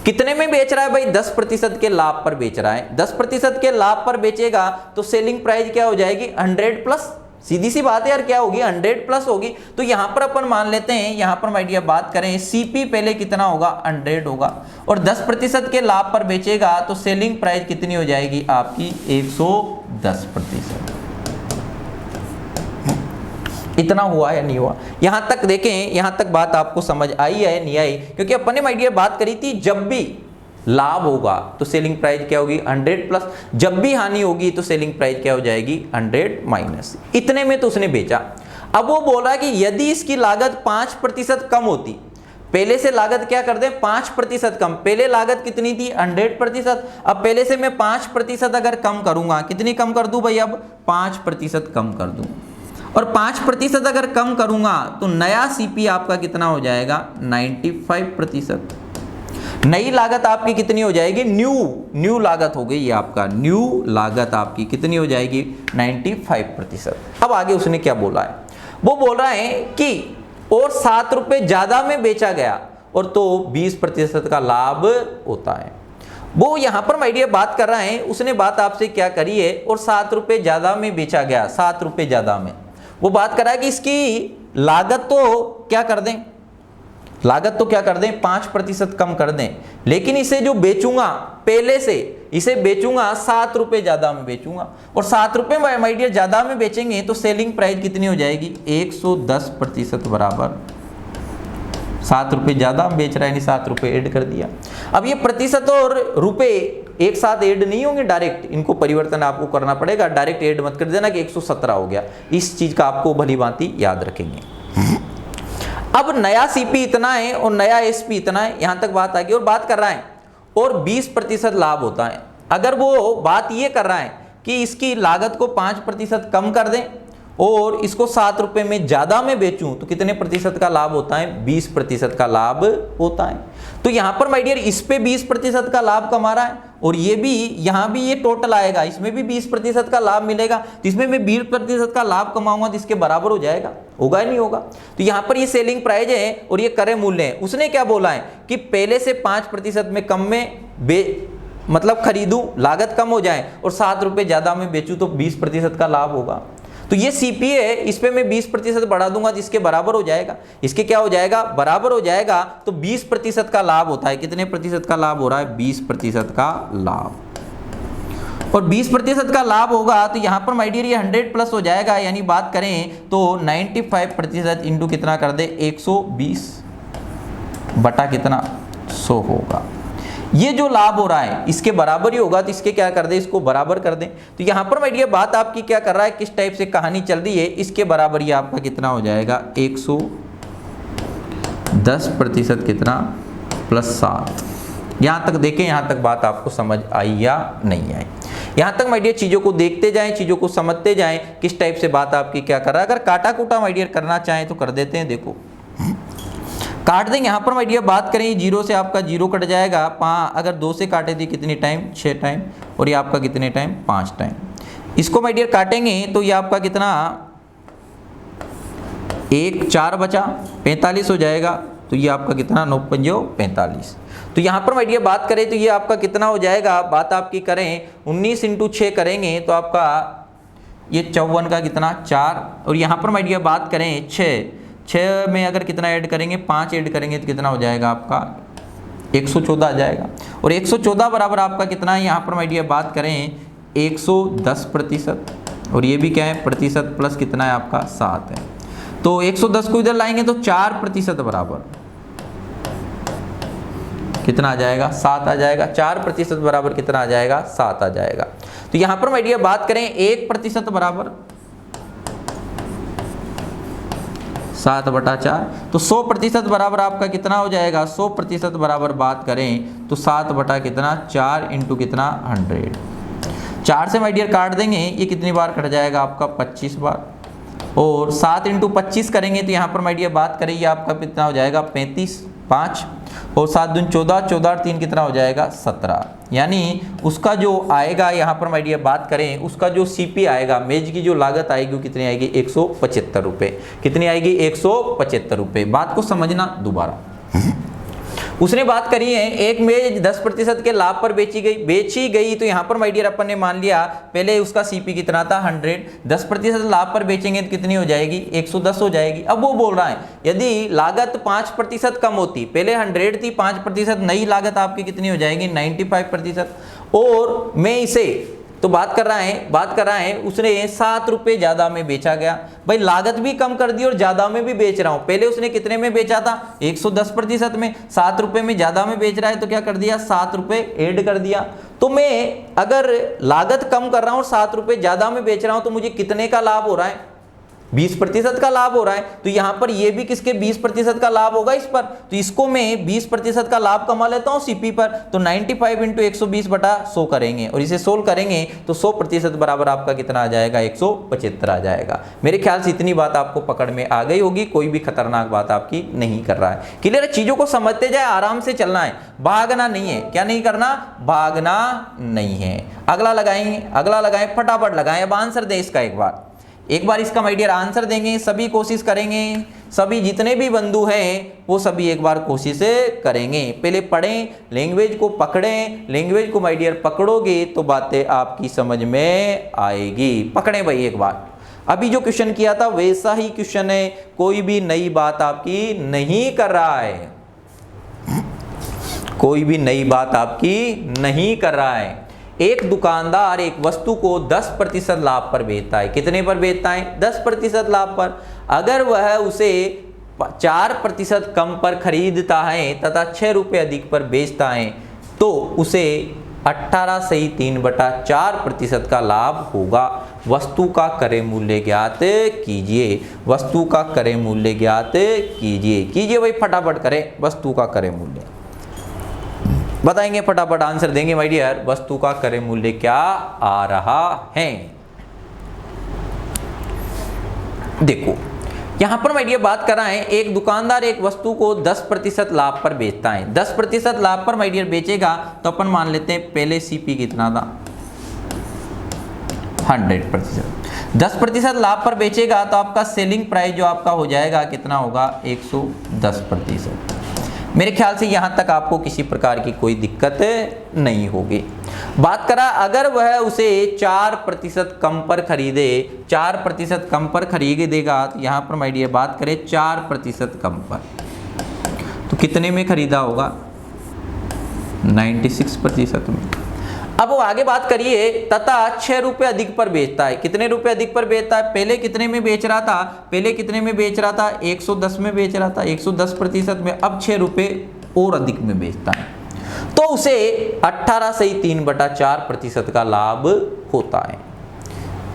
कितने में बेच रहा है भाई, 10% के लाभ पर बेच रहा है, 10% के लाभ पर बेचेगा तो सेलिंग प्राइस क्या हो जाएगी 100 प्लस, सीधी सी बात है यार, क्या होगी 100 प्लस होगी। तो यहां पर अपन मान लेते हैं, यहां पर माय डियर बात करें सीपी पहले कितना होगा 100 होगा और 10% के लाभ पर बेचेगा तो सेलिंग प्राइस कितनी हो जाएगी आपकी 110%। इतना हुआ या नहीं हुआ, यहां तक देखें, यहां तक बात आपको समझ आई है नहीं आई, क्योंकि अपन ने माय डियर बात करी थी जब भी लाभ होगा तो सेलिंग प्राइस क्या होगी 100 प्लस, जब भी हानि होगी तो सेलिंग प्राइस क्या हो जाएगी 100 माइनस, इतने में तो उसने बेचा। अब वो बोला कि यदि इसकी लागत 5% कम होती, पहले से लागत क्या कर दे 5% कम, पहले लागत कितनी थी 100%, अब पहले से मैं 5% अगर कम करूंगा, कितनी कम कर दूं भाई, अब 5% कम कर दूं, और 5% अगर कम करूंगा तो नया सीपी आपका कितना हो जाएगा 95%। नई लागत आपकी कितनी हो जाएगी, न्यू लागत हो गई, ये आपका न्यू लागत आपकी कितनी हो जाएगी 95%। अब आगे उसने क्या बोला है, वो बोल रहा है कि और 7 रुपए ज्यादा में बेचा गया और तो 20% का लाभ होता है। वो यहां पर माय डियर बात कर रहा है, उसने बात आपसे क्या करी है, और 7 रुपए ज्यादा में बेचा गया, 7 रुपए ज्यादा में, वो बात कर रहा है कि इसकी लागत तो क्या कर दें, लागत तो क्या कर दें 5% कम कर दें, लेकिन इसे जो बेचूंगा पहले से इसे बेचूंगा 7 रुपए ज़्यादा में बेचूंगा, और 7 रुपए माय डियर ज़्यादा में बेचेंगे तो सेलिंग प्राइस कितनी हो जाएगी 110% बराबर 7 रुपए ज़्यादा में बेच रहा है, यानी 7 रुपए ऐड कर दिया। अब ये प्रतिशत और रुपए एक साथ ऐड नहीं होंगे, डायरेक्ट इनको परिवर्तन आपको करना पड़ेगा। डायरेक्ट ऐड मत कर देना कि 117 हो गया, इस चीज़ का आपको भली भांति याद रखेंगे। अब नया सीपी इतना है और नया एसपी इतना है, यहां तक बात आ गई। और बात कर रहा है और 20% लाभ होता है। अगर वो बात ये कर रहा है कि इसकी लागत को 5% कम कर दें और इसको 7 रुपए में ज़्यादा में बेचूं तो कितने प्रतिशत का लाभ होता है 20% का लाभ होता है। तो यहाँ पर माय डियर इस पे 20% का लाभ कमा रहा है और ये भी यहाँ भी ये टोटल आएगा, इसमें भी 20% का लाभ मिलेगा। तो इसमें मैं 20% का लाभ कमाऊंगा तो इसके बराबर हो जाएगा, होगा या नहीं होगा। तो यहाँ पर ये सेलिंग प्राइस है और ये क्रय मूल्य है। उसने क्या बोला है कि पहले से 5% में कम में मतलब खरीदूं, लागत कम हो जाए और 7 रुपए ज़्यादा में बेचूं तो 20% का लाभ होगा। तो ये सीपी है, इस पे मैं 20% बढ़ा दूंगा जिसके बराबर हो जाएगा, इसके क्या हो जाएगा बराबर हो जाएगा। तो 20% का लाभ होता है, कितने प्रतिशत का लाभ हो रहा है 20% का लाभ। और 20% का लाभ होगा तो यहाँ पर माय डियर ये 100 प्लस हो जाएगा, यानी बात करें तो 95% इंटू कितना कर दे 120 बटा कितना 100 होगा। ये जो लाभ हो रहा है इसके बराबर ही होगा, तो इसके क्या कर दे इसको बराबर कर दें। तो यहाँ पर माय डियर बात आपकी क्या कर रहा है, किस टाइप से कहानी चल रही है, इसके बराबर ये आपका कितना हो जाएगा 110% कितना प्लस 7। यहाँ तक देखें, यहाँ तक बात आपको समझ आई या नहीं आई। यहाँ तक माय डियर चीज़ों को देखते जाएं, चीज़ों को समझते जाएं, किस टाइप से बात आपकी क्या कर रहा है। अगर काटा कूटा माय डियर करना चाहें तो कर देते हैं, देखो काट देंगे। यहाँ पर माय डियर बात करें 0 से आपका 0 कट जाएगा 5, अगर 2 से काटे थे कितनी टाइम 6 टाइम, और ये आपका कितने टाइम 5 टाइम। इसको माय डियर काटेंगे तो ये आपका कितना 1 4 बचा 45 हो जाएगा। तो ये आपका कितना 9 पंजो 45। तो यहाँ पर माय डियर बात करें तो ये आपका कितना हो जाएगा, बात आपकी करें 19 इंटू 6 करेंगे तो आपका ये 54 का कितना 4, और यहाँ पर माय डियर बात करें 6 में अगर कितना ऐड करेंगे 5 ऐड करेंगे तो कितना हो जाएगा आपका 114 आ जाएगा। और 114 बराबर आपका कितना है, यहाँ पर माय डियर बात करें 110%, और ये भी क्या है प्रतिशत प्लस कितना है आपका 7 है। तो 110 को इधर लाएंगे तो 4% बराबर कितना आ जाएगा 7 आ जाएगा। 4% बराबर कितना आ जाएगा 7 आ जाएगा। तो यहाँ पर माय डियर बात करें 1% बराबर 7/4, तो 100% बराबर आपका कितना हो जाएगा 100% बराबर बात करें तो 7 बटा कितना 4 इंटू कितना 100। 4 से माय डियर काट देंगे, ये कितनी बार कट जाएगा आपका 25 बार, और 7 इंटू 25 करेंगे तो यहाँ पर माय डियर बात करें ये आपका कितना हो जाएगा 35 5, और 7 दूनी 14 14 और 3 कितना हो जाएगा 17। यानी उसका जो आएगा यहाँ पर माय डियर बात करें उसका जो सीपी आएगा, मेज की जो लागत आएगी वो कितनी आएगी 175 रुपये। कितनी आएगी 175 रुपये। बात को समझना दोबारा। उसने बात करी है एक मेज 10% के लाभ पर बेची गई। तो यहाँ पर माय डियर अपन ने मान लिया पहले उसका सीपी कितना था 100, 10% लाभ पर बेचेंगे तो कितनी हो जाएगी 110 हो जाएगी। अब वो बोल रहा है यदि लागत 5% कम होती, पहले 100 थी 5%, नई लागत आपकी कितनी हो जाएगी 95%, और मैं इसे तो बात कर रहा है उसने 7 रुपये ज़्यादा में बेचा गया। भाई लागत भी कम कर दी और ज़्यादा में भी बेच रहा हूँ। पहले उसने कितने में बेचा था 110% में, 7 रुपये में ज़्यादा में बेच रहा है तो क्या कर दिया 7 रुपये ऐड कर दिया। तो मैं अगर लागत कम कर रहा हूँ और 7 रुपये ज़्यादा में बेच रहा हूँ तो मुझे कितने का लाभ हो रहा है 20% का लाभ हो रहा है। तो यहां पर ये भी किसके 20% का लाभ होगा इस पर, तो इसको मैं 20% का लाभ कमा लेता हूं सीपी पर। तो 95 इंटू 120/100 करेंगे और इसे सोल्व करेंगे तो 100% बराबर आपका कितना आ जाएगा 175 आ जाएगा। मेरे ख्याल से इतनी बात आपको पकड़ में आ गई होगी, कोई भी खतरनाक बात आपकी नहीं कर रहा है। क्लियर है, चीजों को समझते जाए, आराम से चलना है, भागना नहीं है। क्या नहीं करना, भागना नहीं है। अगला लगाएं फटाफट लगाएं। अब आंसर दे इसका एक बार इसका माय डियर आंसर देंगे, सभी कोशिश करेंगे, सभी जितने भी बंधु हैं वो सभी एक बार कोशिश करेंगे। पहले पढ़ें, लैंग्वेज को पकड़ें, लैंग्वेज को माय डियर पकड़ोगे तो बातें आपकी समझ में आएगी। पकड़ें भाई एक बार। अभी जो क्वेश्चन किया था वैसा ही क्वेश्चन है, कोई भी नई बात आपकी नहीं कर रहा है, कोई भी नई बात आपकी नहीं कर रहा है। एक दुकानदार एक वस्तु को 10% लाभ पर बेचता है। कितने पर बेचता है? 10% लाभ पर। अगर वह उसे 4% कम पर खरीदता है तथा 6 रुपये अधिक पर बेचता है तो उसे 18 सही 3/4% का लाभ होगा। वस्तु का क्रय मूल्य ज्ञात कीजिए। वस्तु का क्रय मूल्य ज्ञात कीजिए भाई, फटाफट करें। वस्तु का क्रय मूल्य बताएंगे, फटाफट आंसर देंगे माय डियर। वस्तु का क्रय मूल्य क्या आ रहा है? देखो यहां पर माय डियर बात कर रहा है, एक दुकानदार एक वस्तु को 10% लाभ पर बेचता है। 10% लाभ पर माय डियर बेचेगा तो अपन मान लेते हैं पहले सीपी कितना था, 100%। 10% लाभ पर बेचेगा तो आपका सेलिंग प्राइस जो आपका हो जाएगा कितना होगा, 110%। मेरे ख्याल से यहां तक आपको किसी प्रकार की कोई दिक्कत नहीं होगी। बात करा अगर वह उसे 4% कम पर खरीदे, 4% कम पर खरीदेगा तो यहां पर माय डियर बात करें 4% कम पर तो कितने में खरीदा होगा, 96% में। अब वो आगे बात करिए, तथा 6 रुपये अधिक पर बेचता है। कितने रुपए अधिक पर बेचता है? पहले कितने में बेच रहा था? पहले कितने में बेच रहा था? 110 में बेच रहा था, 110% में। अब 6 रुपये और अधिक में बेचता है तो उसे 18 सही 3/4% का लाभ होता है।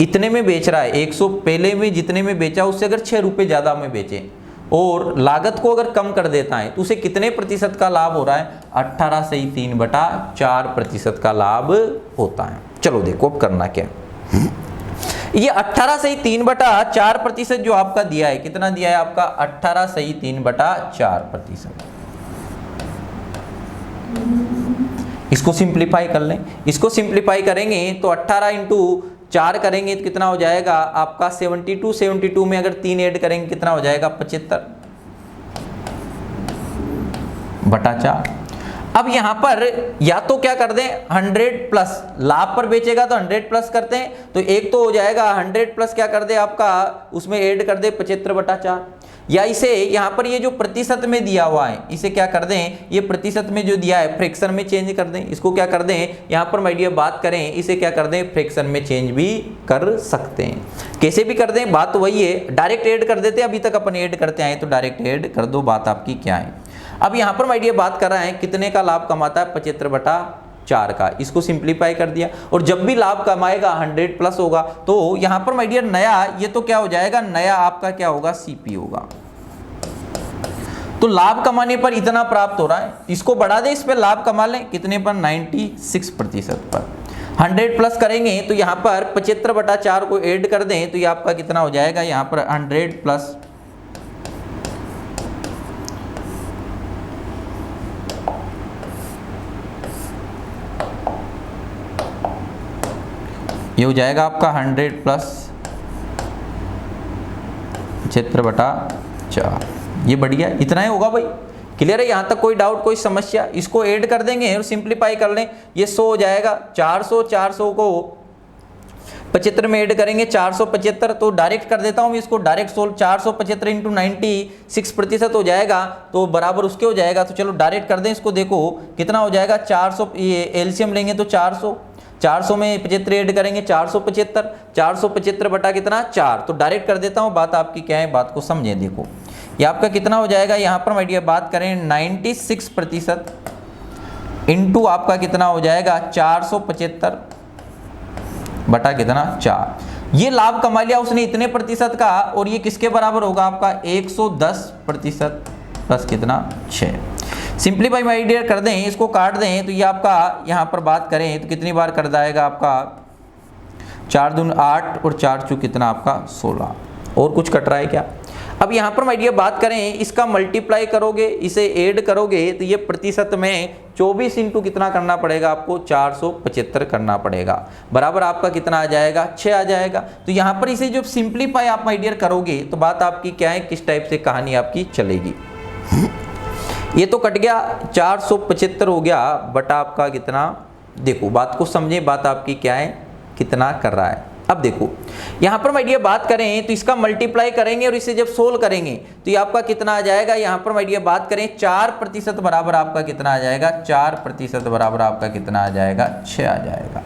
इतने में बेच रहा है, 100 पहले में जितने में बेचा उससे अगर 6 रुपये ज़्यादा में बेचे और लागत को अगर कम कर देता है तो उसे कितने प्रतिशत का लाभ हो रहा है? 18 सही 3/4% का लाभ होता है। चलो देखो अब करना क्या, ये 18 सही 3/4% जो आपका दिया है, कितना दिया है आपका? 18 सही 3/4%। इसको सिंप्लीफाई कर लें। इसको सिंप्लीफाई करेंगे तो 18 × 4 करेंगे तो कितना हो जाएगा आपका 72। 72 में अगर 3 ऐड करेंगे कितना हो जाएगा? 75/4। अब यहां पर या तो क्या कर दें, 100+ लाभ पर बेचेगा तो 100+ करते हैं तो एक तो हो जाएगा 100+ क्या कर दे आपका, उसमें ऐड कर दे 75/4। या इसे यहाँ पर ये जो प्रतिशत में दिया हुआ है इसे क्या कर दें, ये प्रतिशत में जो दिया है फ्रैक्शन में चेंज कर दें। इसको क्या कर दें, यहाँ पर माय डियर बात करें इसे क्या कर दें, फ्रैक्शन में चेंज भी कर सकते हैं। कैसे भी कर दें, बात वही है। डायरेक्ट ऐड कर देते हैं, अभी तक अपन ऐड करते आए तो डायरेक्ट ऐड कर दो, बात आपकी क्या है। अब यहाँ पर माय डियर बात कर रहा है कितने का लाभ कमाता है, 75/4 का। इसको सिंप्लीफाई कर दिया और जब भी लाभ कमाएगा 100+ होगा तो यहाँ पर माय डियर नया ये तो क्या हो जाएगा, नया आपका क्या होगा, सीपी होगा। तो लाभ कमाने पर इतना प्राप्त हो रहा है, इसको बढ़ा दे, इस पर लाभ कमा लें कितने पर, 96% पर। 100+ करेंगे तो यहाँ पर 75/4 को ऐड कर दें तो ये आपका कितना हो जाएगा, यहाँ पर 100+ ये हो जाएगा आपका 100+ 75/4। ये बढ़िया, इतना ही होगा भाई। क्लियर है, यहाँ तक कोई डाउट कोई समस्या? इसको ऐड कर देंगे और सिंप्लीफाई कर लें, ये 100 हो जाएगा। 400 को 75 में ऐड करेंगे 475, तो डायरेक्ट कर देता हूँ इसको, डायरेक्ट सोल्व। 475 × 96% हो जाएगा तो बराबर उसके हो जाएगा। तो चलो डायरेक्ट कर दें इसको, देखो कितना हो जाएगा, 400, ये एलसीएम लेंगे तो 400 में 75 ऐड करेंगे 475 बटा कितना, 4। तो डायरेक्ट कर देता हूँ, बात आपकी क्या है, बात को समझें। देखो ये आपका कितना हो जाएगा, यहाँ पर माय डियर बात करें 96% इंटू आपका कितना हो जाएगा 475 बटा कितना 4। ये लाभ कमा लिया उसने इतने प्रतिशत का, और ये किसके बराबर होगा आपका 110% प्लस कितना 6। सिंप्लीफाई माय डियर कर दें, इसको काट दें तो ये आपका यहाँ पर बात करें तो कितनी बार कर जाएगा आपका 4 दूनी 8 और 4 चू कितना आपका 16। और कुछ कट रहा है क्या? अब यहाँ पर माय डियर बात करें, इसका मल्टीप्लाई करोगे, इसे ऐड करोगे तो ये प्रतिशत में 24 इंटू कितना करना पड़ेगा आपको, 475 करना पड़ेगा। बराबर आपका कितना आ जाएगा, 6 आ जाएगा। तो यहाँ पर इसे जो सिंप्लीफाई आप माय डियर करोगे तो बात आपकी क्या है, किस टाइप से कहानी आपकी चलेगी। ये तो कट गया, 475 हो गया बटा आपका कितना, देखो बात को समझे, बात आपकी क्या है, कितना कर रहा है। अब देखो यहाँ पर माय डियर बात करें तो इसका मल्टीप्लाई करेंगे और इसे जब सोल्व करेंगे तो ये आपका कितना आ जाएगा, यहाँ पर माय डियर बात करें 4% बराबर आपका कितना आ जाएगा, 4% बराबर आपका कितना आ जाएगा, 6 आ जाएगा।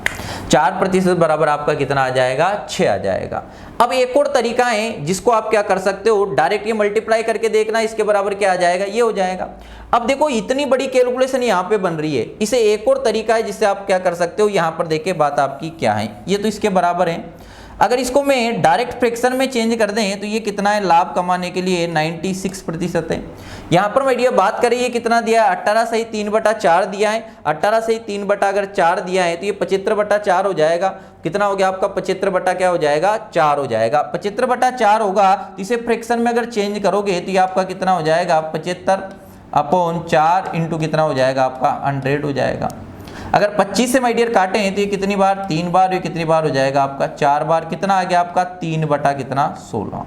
4% बराबर आपका कितना आ जाएगा, 6 आ जाएगा। अब एक और तरीका है जिसको आप क्या कर सकते हो, डायरेक्ट ये मल्टीप्लाई करके देखना इसके बराबर क्या आ जाएगा, ये हो जाएगा। अब देखो इतनी बड़ी कैलकुलेशन यहाँ पे बन रही है, इसे एक और तरीका है जिससे आप क्या कर सकते हो, यहाँ पर देखिए बात आपकी क्या है, ये तो इसके बराबर है। अगर इसको मैं डायरेक्ट फ्रैक्शन में चेंज कर दें तो ये कितना है, लाभ कमाने के लिए 96% है। यहाँ पर मैं ये बात करें ये कितना दिया है, 18 सही 3/4 दिया है। 18 सही 3/4 दिया है तो ये 75/4 हो जाएगा। कितना हो गया आपका, 75 क्या हो जाएगा, 4 हो जाएगा। 75/4 होगा तो इसे फ्रैक्शन में अगर चेंज करोगे तो ये आपका कितना हो जाएगा, 75/4 इंटू कितना हो जाएगा आपका 100 हो जाएगा। अगर 25 से माय डियर काटें तो ये कितनी बार, 3 बार, ये कितनी बार हो जाएगा आपका 4 बार। कितना आ गया आपका 3/16।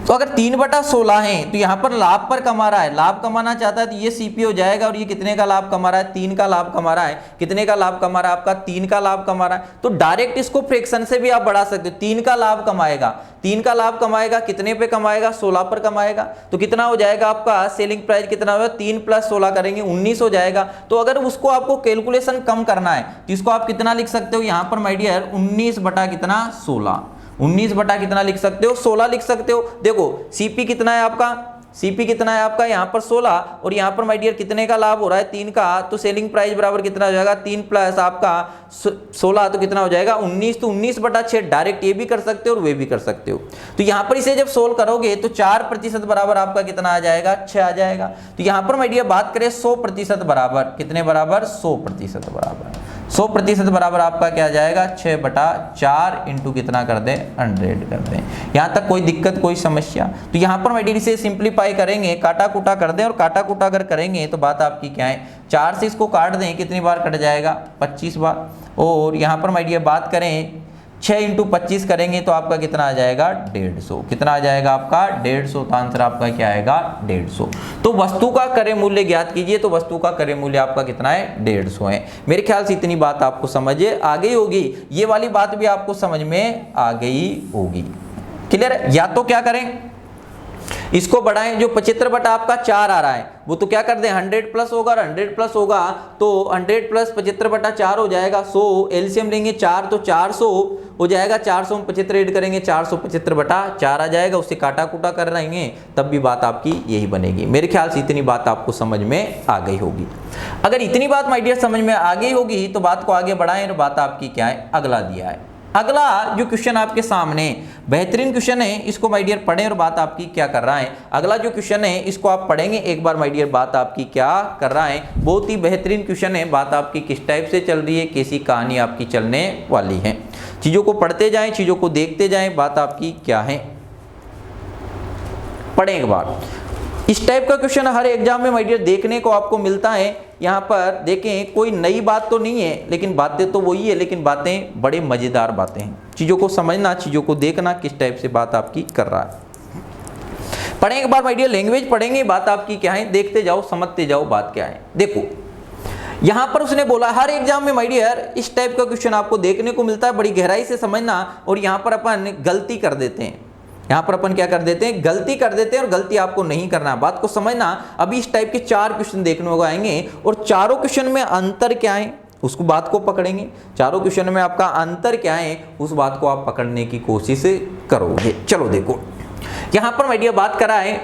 तो अगर 3/16 है तो यहाँ पर लाभ पर कमा रहा है, लाभ कमाना चाहता है तो ये सीपी हो जाएगा। और ये कितने का लाभ कमा रहा है, 3 का लाभ कमा रहा है। कितने का लाभ कमा रहा है आपका, 3 का लाभ कमा रहा है। तो डायरेक्ट इसको फ्रैक्शन से भी आप बढ़ा सकते हो। 3 का लाभ कमाएगा, 3 का लाभ कमाएगा, कितने पे कमाएगा, 16 पर कमाएगा। तो कितना हो जाएगा आपका सेलिंग प्राइस कितना होगा, 3 + 16 करेंगे 19 हो जाएगा। तो अगर उसको आपको कैलकुलेशन कम करना है तो इसको आप कितना लिख सकते हो, यहाँ पर माय डियर 19/16, 19 कितना लिख सकते हो, 16 लिख सकते हो। देखो सीपी कितना है आपका, सीपी कितना है आपका यहाँ पर 16 और यहाँ पर माय डियर कितने का लाभ हो रहा है, 3 का। तो सेलिंग प्राइस बराबर कितना हो जाएगा, 3 + आपका 16 तो कितना हो जाएगा 19। तो 19/6 डायरेक्ट ये भी कर सकते हो और वे भी कर सकते हो। तो यहाँ पर इसे जब सोल्व करोगे तो 4% बराबर आपका कितना आ जाएगा, 6 आ जाएगा। तो यहाँ पर माय डियर बात करें 100% बराबर, कितने बराबर, 100% बराबर। 100% बराबर आपका क्या आ जाएगा, 6/4 इंटू कितना कर दें, 100 कर दें। यहाँ तक कोई दिक्कत, कोई समस्या। तो यहाँ पर माय डियर इसे सिंप्लीफाई करेंगे, काटा कूटा कर दें। और काटा कूटा अगर करेंगे तो बात आपकी क्या है, 4 से इसको काट दें, कितनी बार कट जाएगा, 25 बार। और यहाँ पर माय डियर बात करें 6 × 25 करेंगे तो आपका कितना आ जाएगा, 150। कितना आ जाएगा आपका, 150। तो आंसर आपका क्या आएगा, 150। तो वस्तु का क्रय मूल्य ज्ञात कीजिए। तो वस्तु का क्रय मूल्य आपका कितना है, 150 है। मेरे ख्याल से इतनी बात आपको समझ आ गई होगी। ये वाली बात भी आपको समझ में आ गई होगी। क्लियर है। या तो क्या करें, इसको बढ़ाएं, जो 75 आपका 4 आ रहा है वो तो क्या कर दें, 100 प्लस होगा। और 100 प्लस होगा तो 100 + 75/4 हो जाएगा 100। एलसीएम लेंगे 4 तो 400 हो जाएगा। 400 में 75 ऐड करेंगे, 475/4 आ जाएगा। उससे काटा कूटा कर रहेंगे तब भी बात आपकी यही बनेगी। मेरे ख्याल से इतनी बात आपको समझ में आ गई होगी। अगर इतनी बात माय डियर समझ में आ गई होगी तो बात को आगे बढ़ाएं। और बात आपकी क्या है, अगला दिया है। अगला जो क्वेश्चन आपके सामने बेहतरीन क्वेश्चन है, इसको माय डियर पढ़ें और बात आपकी क्या कर रहा है। अगला जो क्वेश्चन है इसको आप पढ़ेंगे एक बार माय डियर, बात आपकी क्या कर रहा है। बहुत ही बेहतरीन क्वेश्चन है। बात आपकी किस टाइप से चल रही है, कैसी कहानी आपकी चलने वाली है। चीजों को पढ़ते जाएं, चीजों को देखते जाएं, बात आपकी क्या है। पढ़ें एक बार। इस टाइप का क्वेश्चन हर एग्जाम में माय डियर देखने को आपको मिलता है। यहाँ पर देखें कोई नई बात तो नहीं है, लेकिन बातें तो वही है, लेकिन बातें बड़े मजेदार बातें हैं। चीजों को समझना, चीजों को देखना, किस टाइप से बात आपकी कर रहा है। पढ़ें एक बार माय डियर, लैंग्वेज पढ़ेंगे, बात आपकी क्या है, देखते जाओ, समझते जाओ बात क्या है। देखो यहाँ पर उसने बोला हर एग्जाम में माय डियर इस टाइप का क्वेश्चन आपको देखने को मिलता है। बड़ी गहराई से समझना। और यहाँ पर अपन गलती कर देते हैं, यहाँ पर अपन क्या कर देते हैं, गलती कर देते हैं। और गलती आपको नहीं करना, बात को समझना। अभी इस टाइप के 4 क्वेश्चन देखने को आएंगे और चारों क्वेश्चन में अंतर क्या है उसको बात को पकड़ेंगे। चारों क्वेश्चन में आपका अंतर क्या है उस बात को आप पकड़ने की कोशिश करोगे। चलो देखो यहाँ पर माय डियर बात करा है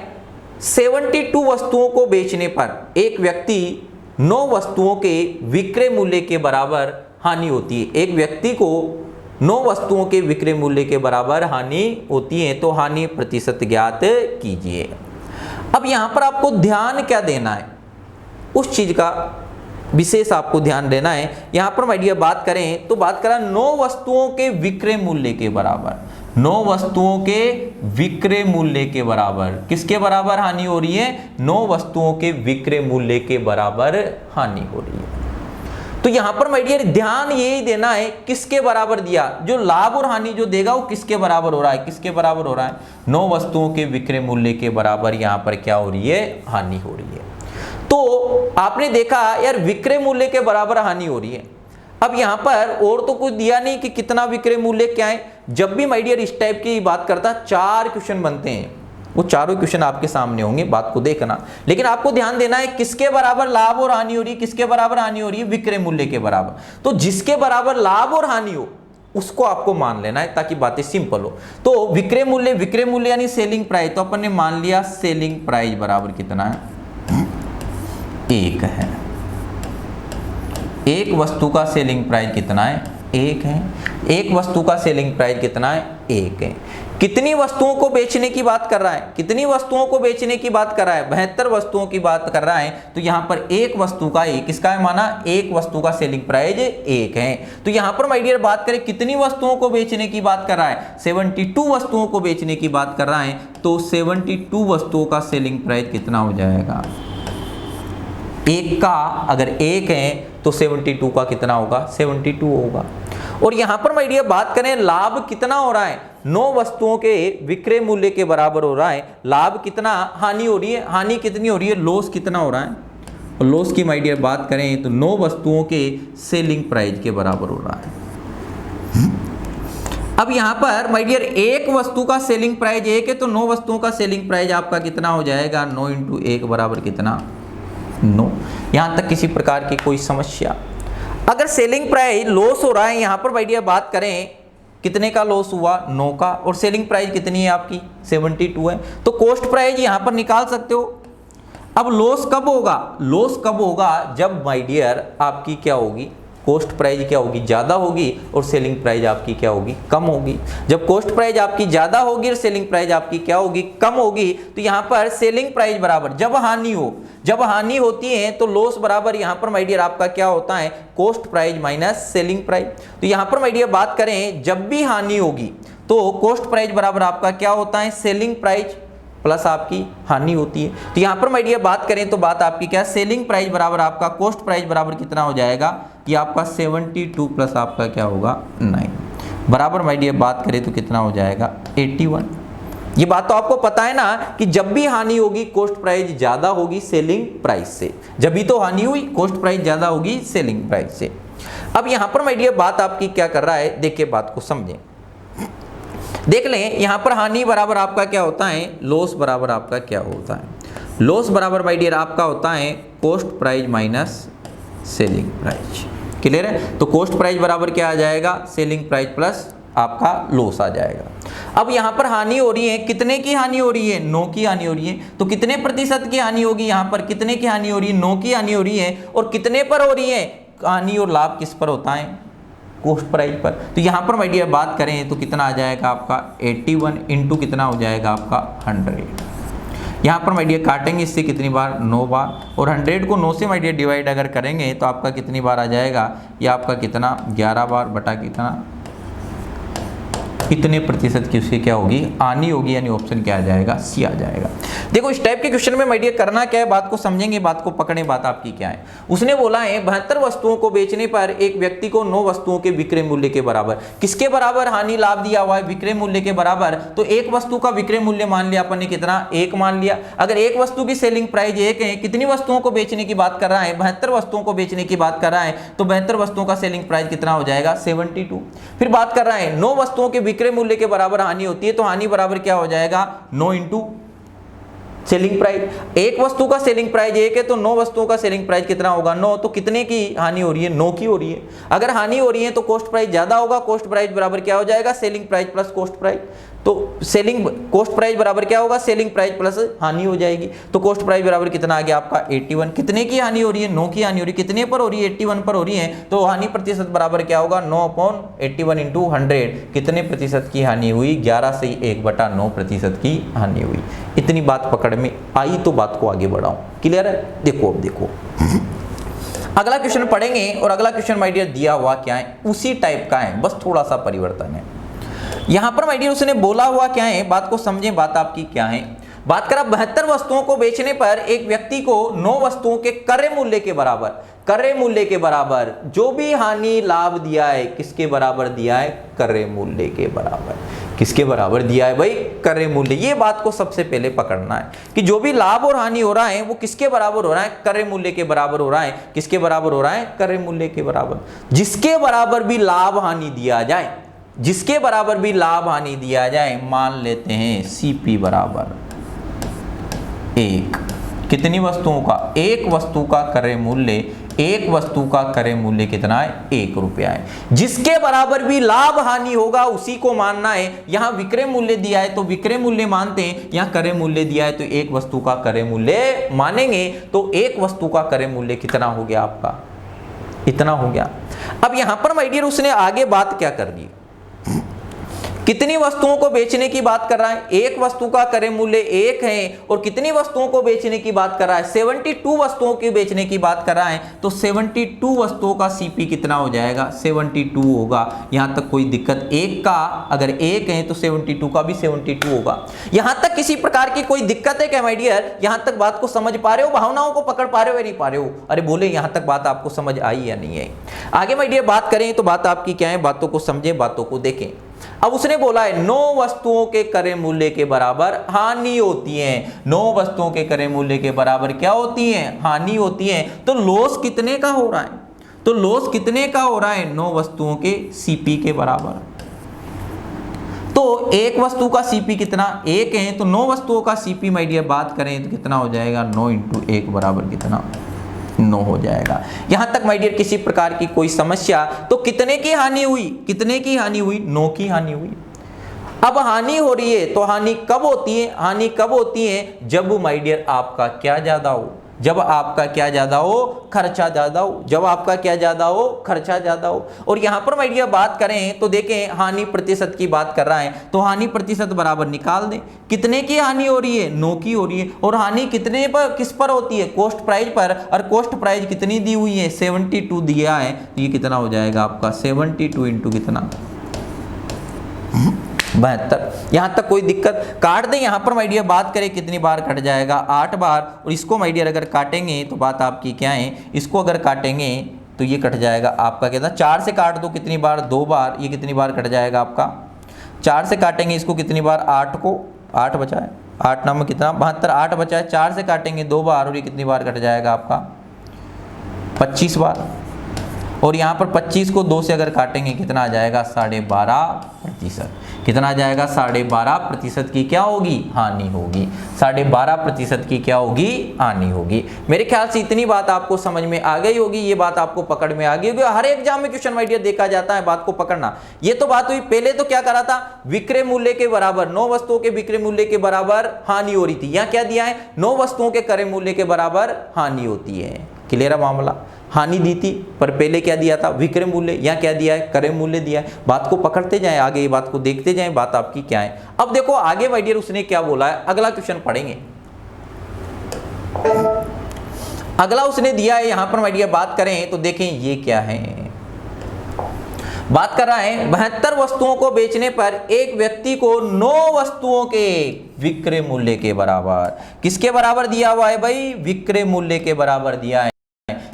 72 वस्तुओं को बेचने पर एक व्यक्ति 9 वस्तुओं के विक्रय मूल्य के बराबर हानि होती है। एक व्यक्ति को 9 वस्तुओं के विक्रय मूल्य के बराबर हानि होती है। तो हानि प्रतिशत ज्ञात कीजिए। अब यहां पर आपको ध्यान क्या देना है, उस चीज का विशेष आपको ध्यान देना है। यहां पर माय डियर बात करें तो बात करा 9 वस्तुओं के विक्रय मूल्य के बराबर, 9 वस्तुओं के विक्रय मूल्य के बराबर किसके बराबर हानि हो रही है, 9 वस्तुओं के विक्रय मूल्य के बराबर हानि हो रही है। तो यहां पर माय डियर ध्यान यही देना है किसके बराबर दिया, जो लाभ और हानि जो देगा वो किसके बराबर हो रहा है, किसके बराबर हो रहा है, 9 वस्तुओं के विक्रय मूल्य के बराबर यहां पर क्या हो रही है, हानि हो रही है। तो आपने देखा यार विक्रय मूल्य के बराबर हानि हो रही है। अब यहाँ पर और तो कुछ दिया नहीं कि कितना विक्रय मूल्य क्या है। जब भी माय डियर इस टाइप की बात करता 4 क्वेश्चन बनते हैं, वो चारों क्वेश्चन आपके सामने होंगे, बात को देखना। लेकिन आपको ध्यान देना है किसके बराबर लाभ और हानि हो रही है, किसके बराबर हानि हो रही है, विक्रय मूल्य के बराबर। तो जिसके बराबर लाभ और हानि हो उसको आपको मान लेना है ताकि बातें सिंपल हो। तो विक्रय मूल्य यानी सेलिंग प्राइस, तो अपन ने मान लिया सेलिंग प्राइस बराबर कितना है, 1 है। एक वस्तु का सेलिंग प्राइस कितना है, 1 है। एक वस्तु का सेलिंग प्राइस कितना है, 1 है। कितनी वस्तुओं को बेचने की बात कर रहा है, कितनी वस्तुओं को बेचने की बात कर रहा है, 72 वस्तुओं की बात कर रहा है। तो यहां पर एक वस्तु का किसका है माना, एक वस्तु का सेलिंग प्राइस 1 है। तो यहां पर माय डियर बात करें कितनी वस्तुओं को बेचने की बात कर रहा है, 72 वस्तुओं को बेचने की बात कर रहा है। तो 72 वस्तुओं का सेलिंग प्राइस कितना हो जाएगा, 1 का अगर 1 है तो 72 का कितना होगा, 72 होगा। और यहां पर माय डियर बात करें लाभ कितना हो रहा है, 9 वस्तुओं के विक्रय मूल्य के बराबर हो रहा है। लाभ कितना, हानि हो रही है, हानि कितनी हो रही है, लॉस कितना हो रहा है। और लॉस की माय डियर बात करें तो 9 वस्तुओं के सेलिंग प्राइस के बराबर हो रहा है। अब यहां पर माय डियर एक वस्तु का सेलिंग प्राइस 1 है, तो 9 वस्तुओं का सेलिंग प्राइस आपका कितना हो जाएगा, 9 × 1 बराबर कितना, 9। यहां तक किसी प्रकार की कोई समस्या। अगर सेलिंग प्राइस लॉस हो रहा है, यहां पर माय डियर बात करें कितने का लॉस हुआ, 9 का, और सेलिंग प्राइस कितनी है आपकी, 72 है। तो कॉस्ट प्राइस यहां पर निकाल सकते हो। अब लॉस कब होगा, लॉस कब होगा, जब माय डियर आपकी क्या होगी, कॉस्ट प्राइस क्या होगी, ज्यादा होगी, और सेलिंग प्राइस आपकी क्या होगी, कम होगी। जब कॉस्ट प्राइस आपकी ज्यादा होगी और सेलिंग प्राइस आपकी क्या होगी, कम होगी। तो यहां पर सेलिंग प्राइस बराबर, जब हानि हो, जब हानि होती है तो लॉस बराबर यहां पर माय डियर आपका क्या होता है, cost price minus selling price. तो यहां पर माय डियर बात करें जब भी हानि होगी तो कॉस्ट प्राइस बराबर आपका क्या होता है, सेलिंग प्राइस प्लस आपकी हानि होती है। तो यहां पर माय डियर बात करें तो बात आपकी क्या, सेलिंग प्राइस बराबर आपका कॉस्ट प्राइस बराबर कितना हो जाएगा, ये आपका 72 प्लस आपका क्या होगा, 9 बराबर माय डियर बात करें तो कितना हो जाएगा, 81। ये बात तो आपको पता है ना कि जब भी हानि होगी कॉस्ट प्राइस ज्यादा होगी सेलिंग प्राइस से, जब भी तो हानि हुई कॉस्ट प्राइस ज्यादा होगी सेलिंग प्राइस से। अब यहां पर माय डियर बात आपकी क्या कर रहा है, देखिए बात को समझें, देख लें यहां पर हानि बराबर आपका क्या होता है, लॉस बराबर आपका क्या होता है, लॉस बराबर माय डियर आपका होता है cost price minus selling price. Clear है। तो कॉस्ट प्राइस बराबर क्या आ जाएगा, सेलिंग प्राइस प्लस आपका लॉस आ जाएगा। अब यहां पर हानि हो रही है, कितने की हानि हो रही है, 9 की हानि हो रही है। तो कितने प्रतिशत की हानि होगी, यहां पर कितने की हानि हो रही है, 9 की हानि हो रही है। और कितने पर हो रही है, हानि और लाभ किस पर होता है, कॉस्ट प्राइस पर। तो यहां पर माय डियर बात करें तो कितना आ जाएगा आपका 81 इंटू कितना हो जाएगा आपका 100। यहां पर माय डियर काटेंगे इससे कितनी बार, 9 बार, और 100 को 9 से माय डियर डिवाइड अगर करेंगे तो आपका कितनी बार आ जाएगा, ये आपका कितना 11 बार बटा कितना, कितने प्रतिशत की उसकी क्या होगी, हानि होगी, यानी ऑप्शन क्या आ जाएगा, सी आ जाएगा। देखो इस टाइप के क्वेश्चन में माय डियर करना क्या है, बात को समझेंगे, बात को पकड़े, बात आपकी क्या है। उसने बोला है 72 वस्तुओं को बेचने पर एक व्यक्ति को 9 वस्तुओं के विक्रय मूल्य के बराबर, किसके बराबर हानि लाभ दिया हुआ है, विक्रय मूल्य के बराबर। तो एक वस्तु का विक्रय मूल्य मान लिया अपन ने कितना, 1 मान लिया। अगर एक वस्तु की सेलिंग प्राइस 1 है, कितनी वस्तुओं को बेचने की बात कर रहा है, 72 वस्तुओं को बेचने की बात कर रहा है। तो 72 वस्तुओं का सेलिंग प्राइस कितना हो जाएगा, 72। फिर बात कर रहा है 9 वस्तुओं के विक्रय मूल्य के बराबर हानि होती है, तो हानि बराबर क्या हो जाएगा, 9 इंटू सेलिंग प्राइस। एक वस्तु का सेलिंग प्राइस 1 है तो 9 वस्तुओं का सेलिंग प्राइस कितना होगा, 9। तो कितने की हानि हो रही है, 9 की हो रही है। अगर हानि हो रही है तो कॉस्ट प्राइस ज्यादा होगा, कॉस्ट प्राइस बराबर क्या हो जाएगा, selling price plus cost price. तो सेलिंग कॉस्ट प्राइस बराबर क्या होगा, सेलिंग प्राइस प्लस हानि हो जाएगी। तो कॉस्ट प्राइस बराबर कितना आ गया आपका 81। कितने की हानि हो रही है, 9 की हानि हो रही है। कितने पर हो रही है, 81 पर हो रही है। तो हानि प्रतिशत बराबर क्या होगा, 9/81 इंटू 100। कितने प्रतिशत की हानि हुई, 11 से 1/9% की हानि हुई। इतनी बात पकड़ में आई तो बात को आगे बढ़ाऊं। क्लियर है। देखो अब देखो अगला क्वेश्चन पढ़ेंगे, और अगला क्वेश्चन माय डियर दिया हुआ क्या है, उसी टाइप का है, बस थोड़ा सा परिवर्तन है। यहां पर माय डियर उसने बोला हुआ क्या है, बात को समझें, बात आपकी क्या है। बात करा 72 वस्तुओं को बेचने पर एक व्यक्ति को 9 वस्तुओं के क्रय मूल्य के बराबर, क्रय मूल्य के बराबर जो भी हानि लाभ दिया है, किसके बराबर दिया है, क्रय मूल्य के बराबर। किसके बराबर दिया है भाई? क्रय मूल्य। ये बात को सबसे पहले पकड़ना है कि जो भी लाभ और हानि हो रहा है वो किसके बराबर हो रहा है? क्रय मूल्य के बराबर हो रहा है। किसके बराबर हो रहा है? क्रय मूल्य के बराबर। जिसके बराबर भी लाभ हानि दिया जाए, जिसके बराबर भी लाभ हानि दिया जाए, मान लेते हैं सीपी बराबर 1। कितनी वस्तुओं का? एक वस्तु का क्रय मूल्य, एक वस्तु का क्रय मूल्य कितना है? 1 रुपया है। जिसके बराबर भी लाभ हानि होगा उसी को मानना है। यहां विक्रय मूल्य दिया है तो विक्रय मूल्य मानते हैं, यहां क्रय मूल्य दिया है तो एक वस्तु का क्रय मूल्य मानेंगे। तो एक वस्तु का क्रय मूल्य कितना हो गया आपका? इतना हो गया। अब यहां पर माय डियर उसने आगे बात क्या कर दी? कितनी वस्तुओं को बेचने की बात कर रहा है? एक वस्तु का क्रय मूल्य 1 है और कितनी वस्तुओं को बेचने की बात कर रहा है? 72 वस्तुओं की बेचने की बात कर रहा है। तो 72 वस्तुओं का सीपी कितना हो जाएगा? 72 होगा। यहां तक कोई दिक्कत? एक का अगर 1 है तो 72 का भी 72 होगा। यहां तक किसी प्रकार की कोई दिक्कत है क्या माय डियर? यहां तक बात को समझ पा रहे हो? भावनाओं को पकड़ पा रहे हो या नहीं पा रहे हो? अरे बोले यहां तक बात आपको समझ आई या नहीं आई? आगे माय डियर बात करें तो बात आपकी क्या है? बातों को समझे, बातों को देखें। अब उसने बोला है 9 वस्तुओं के क्रय मूल्य के बराबर हानि होती है। 9 वस्तुओं के क्रय मूल्य के बराबर क्या होती है? हानि होती है। तो लॉस कितने का हो रहा है? तो लॉस कितने का हो रहा है? 9 वस्तुओं के सीपी के बराबर। तो एक वस्तु का सीपी कितना? 1 है। तो 9 वस्तुओं का सीपी माय डियर बात करें तो कितना हो जाएगा? 9 × 1 बराबर कितना? 9 हो जाएगा। यहां तक माय डियर किसी प्रकार की कोई समस्या? तो कितने की हानि हुई? कितने की हानि हुई? 9 की हानि हुई। अब हानि हो रही है तो हानि कब होती है? हानि कब होती है? जब माय डियर आपका क्या ज्यादा हो? जब आपका क्या ज्यादा हो? खर्चा ज्यादा हो। जब आपका क्या ज्यादा हो? खर्चा ज्यादा हो। और यहां पर माय डियर बात करें तो देखें हानि प्रतिशत की बात कर रहा है तो हानि प्रतिशत बराबर निकाल दें। कितने की हानि हो रही है? 9 की हो रही है। और हानि कितने पर, किस पर होती है? कॉस्ट प्राइस पर। और कॉस्ट प्राइस कितनी दी हुई है? 72 दिया है। तो ये कितना हो जाएगा आपका? 72 × कितना? 72। यहां तक कोई दिक्कत? काट दें। यहां पर माय डियर बात करें कितनी बार कट जाएगा? 8 बार। और इसको माय डियर अगर काटेंगे तो बात आपकी क्या है? इसको अगर काटेंगे तो ये कट जाएगा आपका कितना? 4 से काट दो कितनी बार? 2 बार। ये कितनी बार कट जाएगा आपका? 4 से काटेंगे इसको कितनी बार? 8 को 8 बचा है। 8 नाम में कितना? 72। 8 बचा है। 4 से काटेंगे 2 बार और ये कितनी बार कट जाएगा आपका? 25 बार। और यहाँ पर 25 को 2 से अगर काटेंगे कितना आ जाएगा? 12.5%। कितना आ जाएगा? 12.5% की क्या होगी? हानि होगी। 12.5% की क्या होगी? हानि होगी। मेरे ख्याल से इतनी बात आपको समझ में आ गई होगी। ये बात आपको पकड़ में आ गई होगी। हर एग्जाम में क्वेश्चन माय डियर देखा जाता है, बात को पकड़ना। ये तो बात हुई। पहले तो क्या करा था? विक्रय मूल्य के बराबर 9 वस्तुओं के विक्रय मूल्य के बराबर हानि हो रही थी। यहाँ क्या दिया है? 9 वस्तुओं के क्रय मूल्य के बराबर हानि होती है। क्लियर है मामला? हानि दी थी पर पहले क्या दिया था? विक्रय मूल्य। यहाँ क्या दिया है? क्रय मूल्य दिया है। बात को पकड़ते जाएं, आगे ये बात को देखते जाएं, बात आपकी क्या है। अब देखो आगे माय डियर उसने क्या बोला है, अगला क्वेश्चन पढ़ेंगे। अगला उसने दिया है यहां पर माय डियर बात करें तो देखें ये क्या है। बात कर रहा है 72 वस्तुओं को बेचने पर एक व्यक्ति को 9 वस्तुओं के विक्रय मूल्य के बराबर, किसके बराबर दिया हुआ है भाई? विक्रय मूल्य के बराबर दिया है।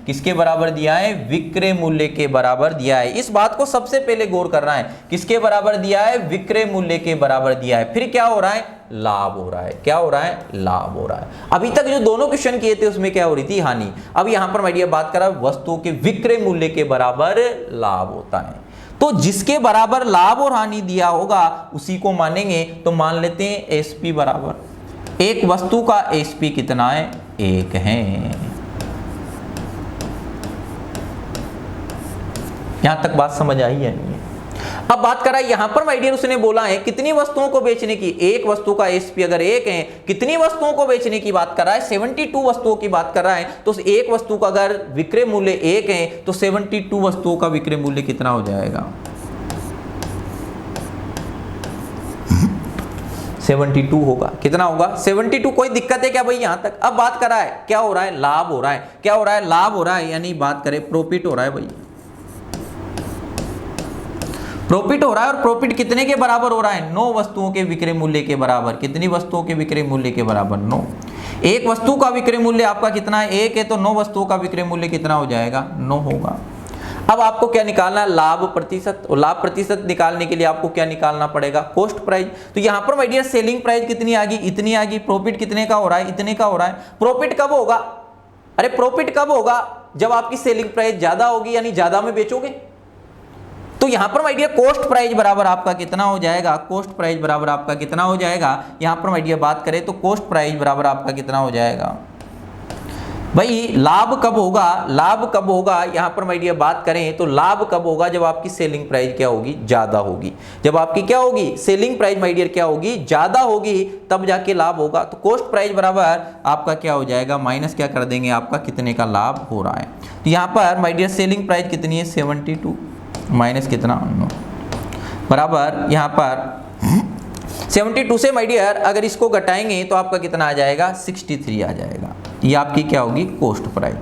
किसके बराबर दिया है? विक्रय मूल्य के बराबर दिया है। इस बात को सबसे पहले गौर करना है। किसके बराबर दिया है? विक्रय मूल्य के बराबर दिया है। फिर क्या हो रहा है? लाभ हो रहा है। क्या हो रहा है? लाभ हो रहा है। अभी तक जो दोनों क्वेश्चन किए थे उसमें क्या हो रही थी? हानि। अब यहां पर माय डियर बात कर रहा है वस्तुओं के विक्रय मूल्य के बराबर लाभ होता है। तो जिसके बराबर लाभ और हानि दिया होगा उसी को मानेंगे। तो मान लेते हैं एसपी बराबर, एक वस्तु का एसपी कितना है? 1 है। यहां तक बात समझ आई है नहीं? अब बात करा यहां पर माय डियर उसने बोला है कितनी वस्तुओं को बेचने की? एक वस्तु का एसपी अगर 1 है, कितनी वस्तुओं को बेचने की बात कर रहा है? 72 वस्तुओं की बात कर रहा है। तो एक वस्तु का अगर विक्रय मूल्य 1 है तो 72 वस्तुओं का विक्रय मूल्य कितना हो जाएगा? 72 होगा। कितना होगा? 72। कोई दिक्कत है क्या भाई यहां तक? अब बात कर रहा है क्या हो रहा है? लाभ हो रहा है। क्या हो रहा है? लाभ हो रहा है। यानी बात करें प्रॉफिट हो रहा है भाई, प्रॉफिट हो रहा है। और प्रॉफिट कितने के बराबर हो रहा है? 9 वस्तुओं के विक्रय मूल्य के बराबर। कितनी वस्तुओं के विक्रय मूल्य के बराबर? 9। एक वस्तु का विक्रय मूल्य आपका कितना है? 1 है। तो 9 वस्तुओं का विक्रय मूल्य कितना हो जाएगा? 9 होगा। अब आपको क्या निकालना है, लाभ प्रतिशत, और लाभ प्रतिशत निकालने के लिए आपको क्या निकालना पड़ेगा, कॉस्ट प्राइस। तो यहां पर माय डियर सेलिंग प्राइस कितनी आ गई, इतनी आ गई। प्रॉफिट कितने का हो रहा है, इतने का हो रहा है। प्रॉफिट कब होगा, अरे प्रॉफिट कब होगा, जब आपकी सेलिंग प्राइस ज्यादा होगी, यानी ज्यादा में बेचोगे। तो यहां पर माय डियर कॉस्ट प्राइस बराबर आपका कितना हो जाएगा, कॉस्ट प्राइस बराबर आपका कितना हो जाएगा, यहां पर माय डियर बात करें तो कॉस्ट प्राइस बराबर आपका कितना हो जाएगा भाई, लाभ कब होगा, लाभ कब होगा, यहां पर माय डियर बात करें तो लाभ कब होगा, जब आपकी सेलिंग प्राइस क्या होगी, ज्यादा होगी। जब आपकी क्या होगी, सेलिंग प्राइस माय डियर क्या होगी, ज्यादा होगी, तब जाके लाभ होगा। तो कॉस्ट प्राइस बराबर आपका क्या हो जाएगा, माइनस क्या कर देंगे आपका, कितने का लाभ हो रहा है। तो यहां पर माय डियर सेलिंग प्राइस कितनी है, 72 माइनस कितना, बराबर यहां पर 72 से माय डियर अगर इसको घटाएंगे तो आपका कितना आ जाएगा, 63 आ जाएगा। ये आपकी क्या होगी, कॉस्ट प्राइस।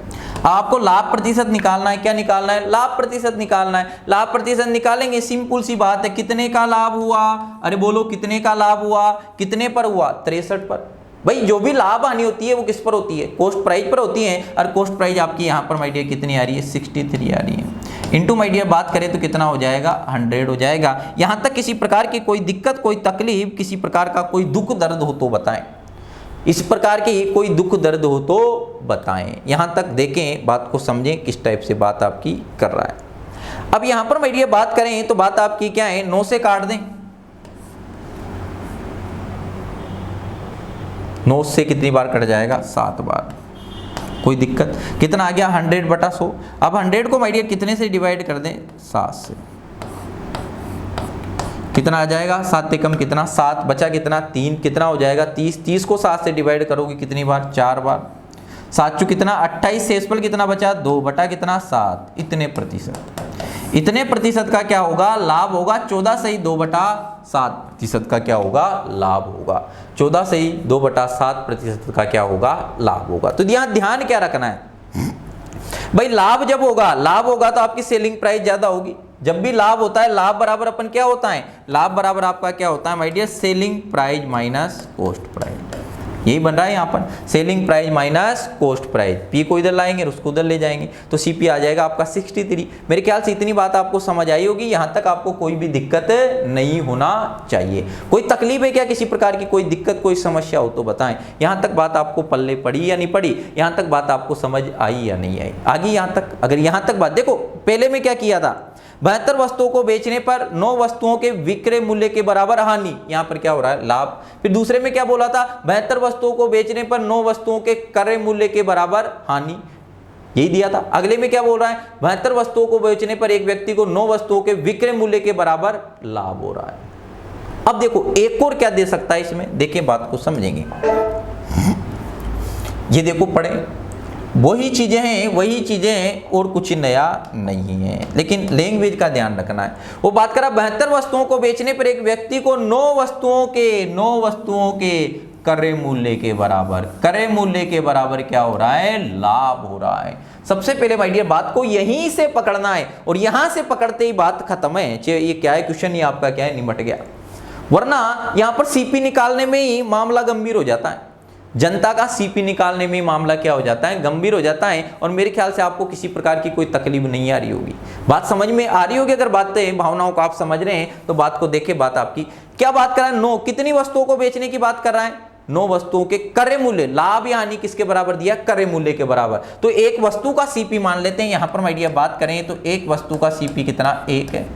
आपको लाभ प्रतिशत निकालना है, क्या निकालना है, लाभ प्रतिशत निकालना है। लाभ प्रतिशत निकालेंगे, सिंपल सी बात है, कितने का लाभ हुआ, अरे बोलो कितने का लाभ हुआ, कितने पर हुआ, 63 पर। भाई जो भी लाभ हानि होती है वो किस पर होती है, कॉस्ट प्राइस पर होती है। और कॉस्ट प्राइस आपकी यहाँ पर माय डियर कितनी आ रही है, 63 आ रही है। इनटू माय डियर बात करें तो कितना हो जाएगा, 100 हो जाएगा। यहाँ तक किसी प्रकार की कोई दिक्कत, कोई तकलीफ, किसी प्रकार का कोई दुख दर्द हो तो बताएं, इस प्रकार की कोई दुख दर्द हो तो बताएं। यहाँ तक देखें, बात को समझें किस टाइप से बात आपकी कर रहा है। अब यहाँ पर माय डियर बात करें तो बात आपकी क्या है, 9 से काट दें, 9 से कितनी बार कट जाएगा, 7 बार। कोई दिक्कत, कितना आ गया, 100/100। अब 100 को माय डियर कितने से डिवाइड कर दें, 7 से, कितना आ जाएगा, 7 से कम कितना, 7 बचा कितना, 3, कितना हो जाएगा 30। 30 को 7 से डिवाइड करोगे कितनी बार, 4 बार। 7 चु कितना 28, शेषफल कितना बचा, 2 बटा कितना 7, इतने प्रतिशत। इतने प्रतिशत का क्या होगा, लाभ होगा। 14 से ही 2/7 प्रतिशत का क्या होगा, लाभ होगा। 14 से ही 2/7 प्रतिशत का क्या होगा, लाभ होगा। तो यहाँ ध्यान क्या रखना है भाई, लाभ जब होगा, लाभ होगा तो आपकी सेलिंग प्राइस ज्यादा होगी। जब भी लाभ होता है, लाभ बराबर अपन क्या होता है, लाभ बराबर आपका क्या होता है my dear, selling price minus cost price. यही बन रहा है यहाँ पर, selling price minus cost price. P को इधर लाएंगे, उसको उधर ले जाएंगे, तो सीपी आ जाएगा आपका 63। मेरे ख्याल से इतनी बात आपको समझ आई होगी। यहाँ तक आपको कोई भी दिक्कत नहीं होना चाहिए। कोई तकलीफ है क्या, किसी प्रकार की कोई दिक्कत, कोई समस्या हो तो बताएं। यहाँ तक बात आपको पल्ले पड़ी या नहीं पड़ी, यहाँ तक बात आपको समझ आई या नहीं आई। आगे यहाँ तक, अगर यहाँ तक बात देखो, पहले में क्या किया था, 72 वस्तुओं को बेचने पर 9 वस्तुओं के विक्रय मूल्य के बराबर हानि, यहाँ पर क्या हो रहा है, लाभ। फिर दूसरे में क्या बोला था, 72 वस्तुओं को बेचने पर 9 वस्तुओं के क्रय मूल्य के बराबर हानि, यही दिया था। अगले में क्या बोल रहा है, 72 वस्तुओं को बेचने पर एक व्यक्ति को 9 वस्तुओं के विक्रय मूल्य के बराबर लाभ हो रहा है। अब देखो एक और क्या दे सकता है इसमें, देखें बात को समझेंगे। ये देखो पढ़े, वही चीजें हैं, वही चीजें हैं, और कुछ नया नहीं है, लेकिन लैंग्वेज का ध्यान रखना है। वो बात करा 72 वस्तुओं को बेचने पर एक व्यक्ति को 9 वस्तुओं के क्रय मूल्य के बराबर, क्रय मूल्य के बराबर क्या हो रहा है, लाभ हो रहा है। सबसे पहले माय डियर बात को यहीं से पकड़ना है, और यहां से पकड़ते ही बात खत्म है। ये क्या है, क्वेश्चन ये आपका क्या है, निमट गया। वरना यहां पर सीपी निकालने में ही मामला गंभीर हो जाता है। जनता का सीपी निकालने में मामला क्या हो जाता है, गंभीर हो जाता है। और मेरे ख्याल से आपको किसी प्रकार की कोई तकलीफ नहीं आ रही होगी, बात समझ में आ रही होगी। अगर बातें, भावनाओं को आप समझ रहे हैं तो बात को देखे। बात आपकी क्या बात कर रहा है, 9 कितनी वस्तुओं को बेचने की बात कर रहा है, 9 वस्तुओं के क्रय मूल्य, लाभ या हानि किसके बराबर दिया, क्रय मूल्य के बराबर। तो एक वस्तु का सीपी मान लेते हैं। यहां पर माय डियर बात करें तो एक वस्तु का सीपी कितना, 1 है।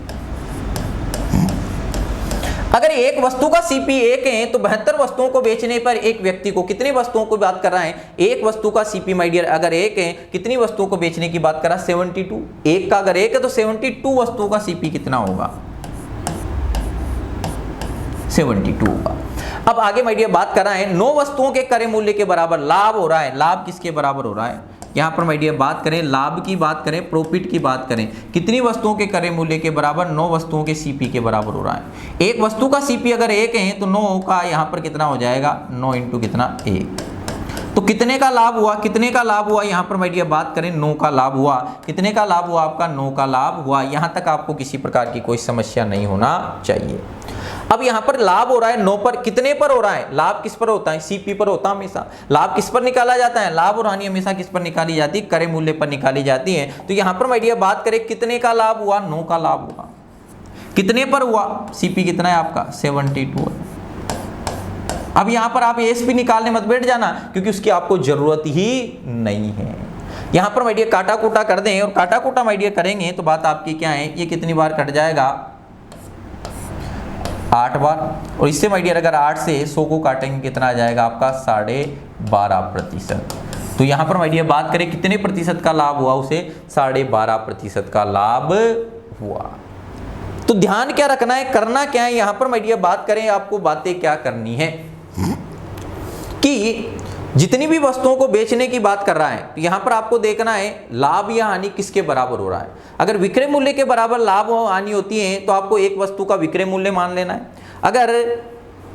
अगर एक वस्तु का सीपी 1 है तो 72 वस्तुओं को बेचने पर एक व्यक्ति को, कितनी वस्तुओं को बात कर रहा है, एक वस्तु का सीपी माय डियर अगर 1 है, कितनी वस्तुओं को बेचने की बात कर रहा है, 72। एक का अगर 1 है तो 72 वस्तुओं का सीपी कितना होगा, 72 होगा। अब आगे माय डियर बात कर रहा है 9 वस्तुओं के क्रय मूल्य के बराबर लाभ हो रहा है। लाभ किसके बराबर हो रहा है, यहाँ पर माय डियर बात करें, लाभ की बात करें, प्रॉफिट की बात करें, कितनी वस्तुओं के क्रय मूल्य के बराबर, 9 वस्तुओं के सीपी के बराबर हो रहा है। एक वस्तु का सीपी अगर 1 है तो 9 का यहाँ पर कितना हो जाएगा, 9 इंटू कितना 1। तो कितने का लाभ हुआ, कितने का लाभ हुआ, यहाँ पर मैं ये बात करें 9 का लाभ हुआ। कितने का लाभ हुआ आपका, 9 का लाभ हुआ। यहाँ तक आपको किसी प्रकार की कोई समस्या नहीं होना चाहिए। अब यहाँ पर लाभ हो रहा है 9 पर, कितने पर हो रहा है, लाभ किस पर होता है, सीपी पर होता है हमेशा। लाभ किस पर निकाला जाता है, लाभ और हानि हमेशा किस पर निकाली जाती है, क्रय मूल्य पर निकाली जाती है। तो यहाँ पर मैं बात करें कितने का लाभ हुआ, 9 का लाभ हुआ। कितने पर हुआ, सीपी कितना है आपका 72। अब यहाँ पर आप एएसपी निकालने मत बैठ जाना, क्योंकि उसकी आपको जरूरत ही नहीं है। यहाँ पर माय डियर काटा कूटा कर दें, और काटा कूटा माय डियर करेंगे तो बात आपकी क्या है, ये कितनी बार कट जाएगा, 8 बार। और इससे माय डियर अगर 8 से 100 को काटेंगे कितना आ जाएगा आपका 12.5%। तो यहाँ पर माय डियर बात करें कितने प्रतिशत का लाभ हुआ, उसे 12.5% का लाभ हुआ। तो ध्यान क्या रखना है, करना क्या है, यहाँ पर माय डियर बात करें आपको बातें क्या करनी है कि जितनी भी वस्तुओं को बेचने की बात कर रहा है, तो यहां पर आपको देखना है लाभ या हानि किसके बराबर हो रहा है। अगर विक्रय मूल्य के बराबर लाभ और हानि होती है तो आपको एक वस्तु का विक्रय मूल्य मान लेना है। अगर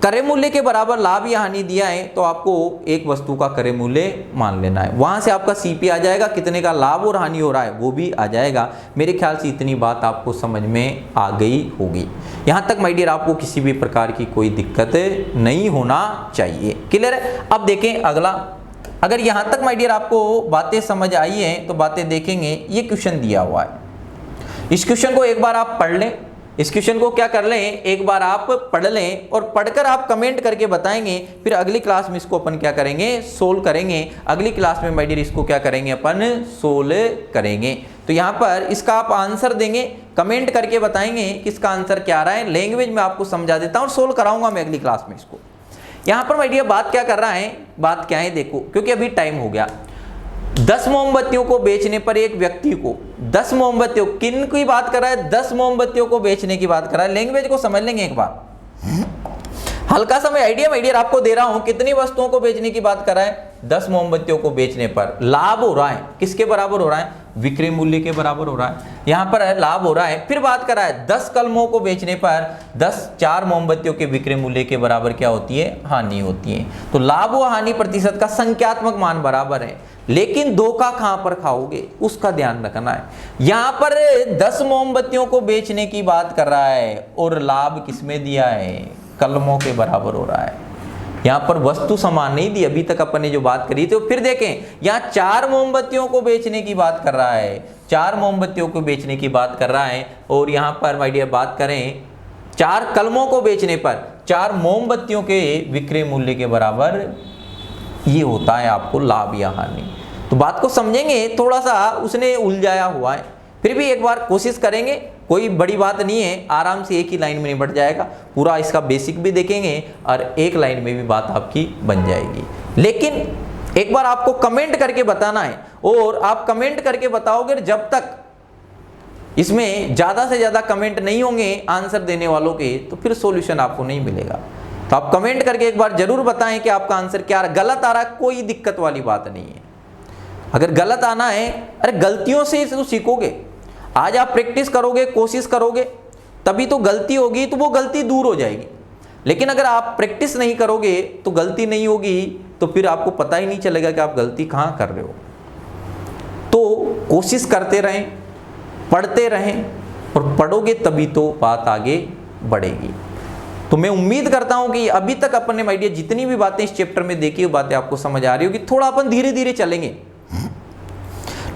क्रय मूल्य के बराबर लाभ या हानि दिया है तो आपको एक वस्तु का क्रय मूल्य मान लेना है। वहां से आपका सीपी आ जाएगा, कितने का लाभ और हानि हो रहा है वो भी आ जाएगा। मेरे ख्याल से इतनी बात आपको समझ में आ गई होगी। यहाँ तक माय डियर आपको किसी भी प्रकार की कोई दिक्कत नहीं होना चाहिए। क्लियर है। अब देखें अगला, अगर यहाँ तक माय डियर आपको बातें समझ आई हैं तो बातें देखेंगे। ये क्वेश्चन दिया हुआ है, इस क्वेश्चन को एक बार आप पढ़ लें। इस क्वेश्चन को क्या कर लें, एक बार आप पढ़ लें और पढ़कर आप कमेंट करके बताएंगे। फिर अगली क्लास में इसको अपन क्या करेंगे, सोल्व करेंगे। अगली क्लास में माय डियर इसको क्या करेंगे, अपन सोल्व करेंगे। तो यहाँ पर इसका आप आंसर देंगे, कमेंट करके बताएंगे कि इसका आंसर क्या आ रहा है। लैंग्वेज में आपको समझा देता हूँ और सोल्व कराऊंगा मैं अगली क्लास में इसको। यहाँ पर माय डियर बात क्या कर रहा है, बात क्या है देखो, क्योंकि अभी टाइम हो गया। 10 मोमबत्तियों को बेचने पर एक व्यक्ति को 10 मोमबत्तियों, किन की बात कर रहा है, 10 मोमबत्तियों को बेचने की बात कर रहा है। लैंग्वेज को समझ लेंगे एक बार, हल्का सा मैं आइडिया माय डियर आपको दे रहा हूं। कितनी वस्तुओं को बेचने की बात कर रहा है, 10 मोमबत्तियों को बेचने पर लाभ हो रहा है, किसके बराबर हो रहा है, विक्रय मूल्य के बराबर हो रहा है। यहां पर लाभ हो रहा है। फिर बात कर रहा है 10 कलमों को बेचने पर 4 मोमबत्तियों के विक्रय मूल्य के बराबर क्या होती है, हानि होती है। तो लाभ व हानि प्रतिशत का संख्यात्मक मान बराबर है, लेकिन धोखा कहां पर खाओगे उसका ध्यान रखना है। यहां पर 10 मोमबत्तियों को बेचने की बात कर रहा है और लाभ किसमें दिया है, कलमों के बराबर हो रहा है। यहां पर वस्तु समान नहीं दी, अभी तक अपन ने जो बात करी थी। फिर देखें यहां 4 मोमबत्तियों को बेचने की बात कर रहा है, 4 मोमबत्तियों को बेचने की बात कर रहा है। और यहां पर माय डियर बात करें 4 कलमों को बेचने पर 4 मोमबत्तियों के विक्रय मूल्य के बराबर ये होता है आपको लाभ या हानि। तो बात को समझेंगे, थोड़ा सा उसने उलझाया हुआ है, फिर भी एक बार कोशिश करेंगे, कोई बड़ी बात नहीं है, आराम से एक ही लाइन में निपट जाएगा। पूरा इसका बेसिक भी देखेंगे और एक लाइन में भी बात आपकी बन जाएगी। लेकिन एक बार आपको कमेंट करके बताना है, और आप कमेंट करके बताओगे। जब तक इसमें ज़्यादा से ज़्यादा कमेंट नहीं होंगे आंसर देने वालों के, तो फिर सॉल्यूशन आपको नहीं मिलेगा। तो आप कमेंट करके एक बार जरूर बताएं कि आपका आंसर क्या गलत आ रहा है। कोई दिक्कत वाली बात नहीं है, अगर गलत आना है, अरे गलतियों से तो सीखोगे। आज आप प्रैक्टिस करोगे, कोशिश करोगे, तभी तो गलती होगी, तो वो गलती दूर हो जाएगी। लेकिन अगर आप प्रैक्टिस नहीं करोगे तो गलती नहीं होगी, तो फिर आपको पता ही नहीं चलेगा कि आप गलती कहाँ कर रहे हो। तो कोशिश करते रहें, पढ़ते रहें, और पढ़ोगे तभी तो बात आगे बढ़ेगी। तो मैं उम्मीद करता हूं कि अभी तक अपन ने माय डियर जितनी भी बातें इस चैप्टर में देखी वो बातें आपको समझ आ रही होगी। थोड़ा अपन धीरे धीरे चलेंगे,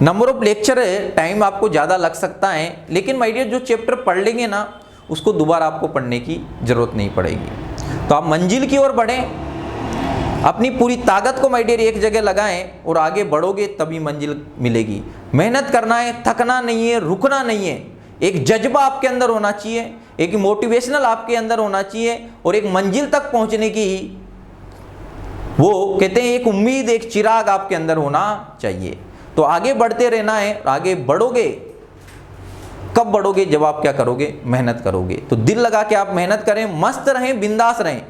नंबर ऑफ लेक्चर टाइम आपको ज़्यादा लग सकता है, लेकिन माय डियर जो चैप्टर पढ़ लेंगे ना उसको दोबारा आपको पढ़ने की ज़रूरत नहीं पड़ेगी। तो आप मंजिल की ओर बढ़ें, अपनी पूरी ताकत को माय डियर एक जगह लगाएं और आगे बढ़ोगे तभी मंजिल मिलेगी। मेहनत करना है, थकना नहीं है, रुकना नहीं है। एक जज्बा आपके अंदर होना चाहिए, एक मोटिवेशनल आपके अंदर होना चाहिए, और एक मंजिल तक पहुंचने की वो कहते हैं एक उम्मीद, एक चिराग आपके अंदर होना चाहिए। तो आगे बढ़ते रहना है। आगे बढ़ोगे, कब बढ़ोगे, जब आप क्या करोगे, मेहनत करोगे। तो दिल लगा के आप मेहनत करें, मस्त रहें, बिंदास रहें,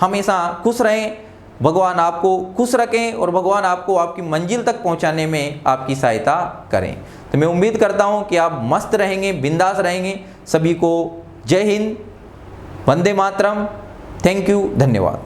हमेशा खुश रहें। भगवान आपको खुश रखें और भगवान आपको आपकी मंजिल तक पहुंचाने में आपकी सहायता करें। तो मैं उम्मीद करता हूं कि आप मस्त रहेंगे, बिंदास रहेंगे। सभी को जय हिंद, वंदे मातरम, थैंक यू, धन्यवाद।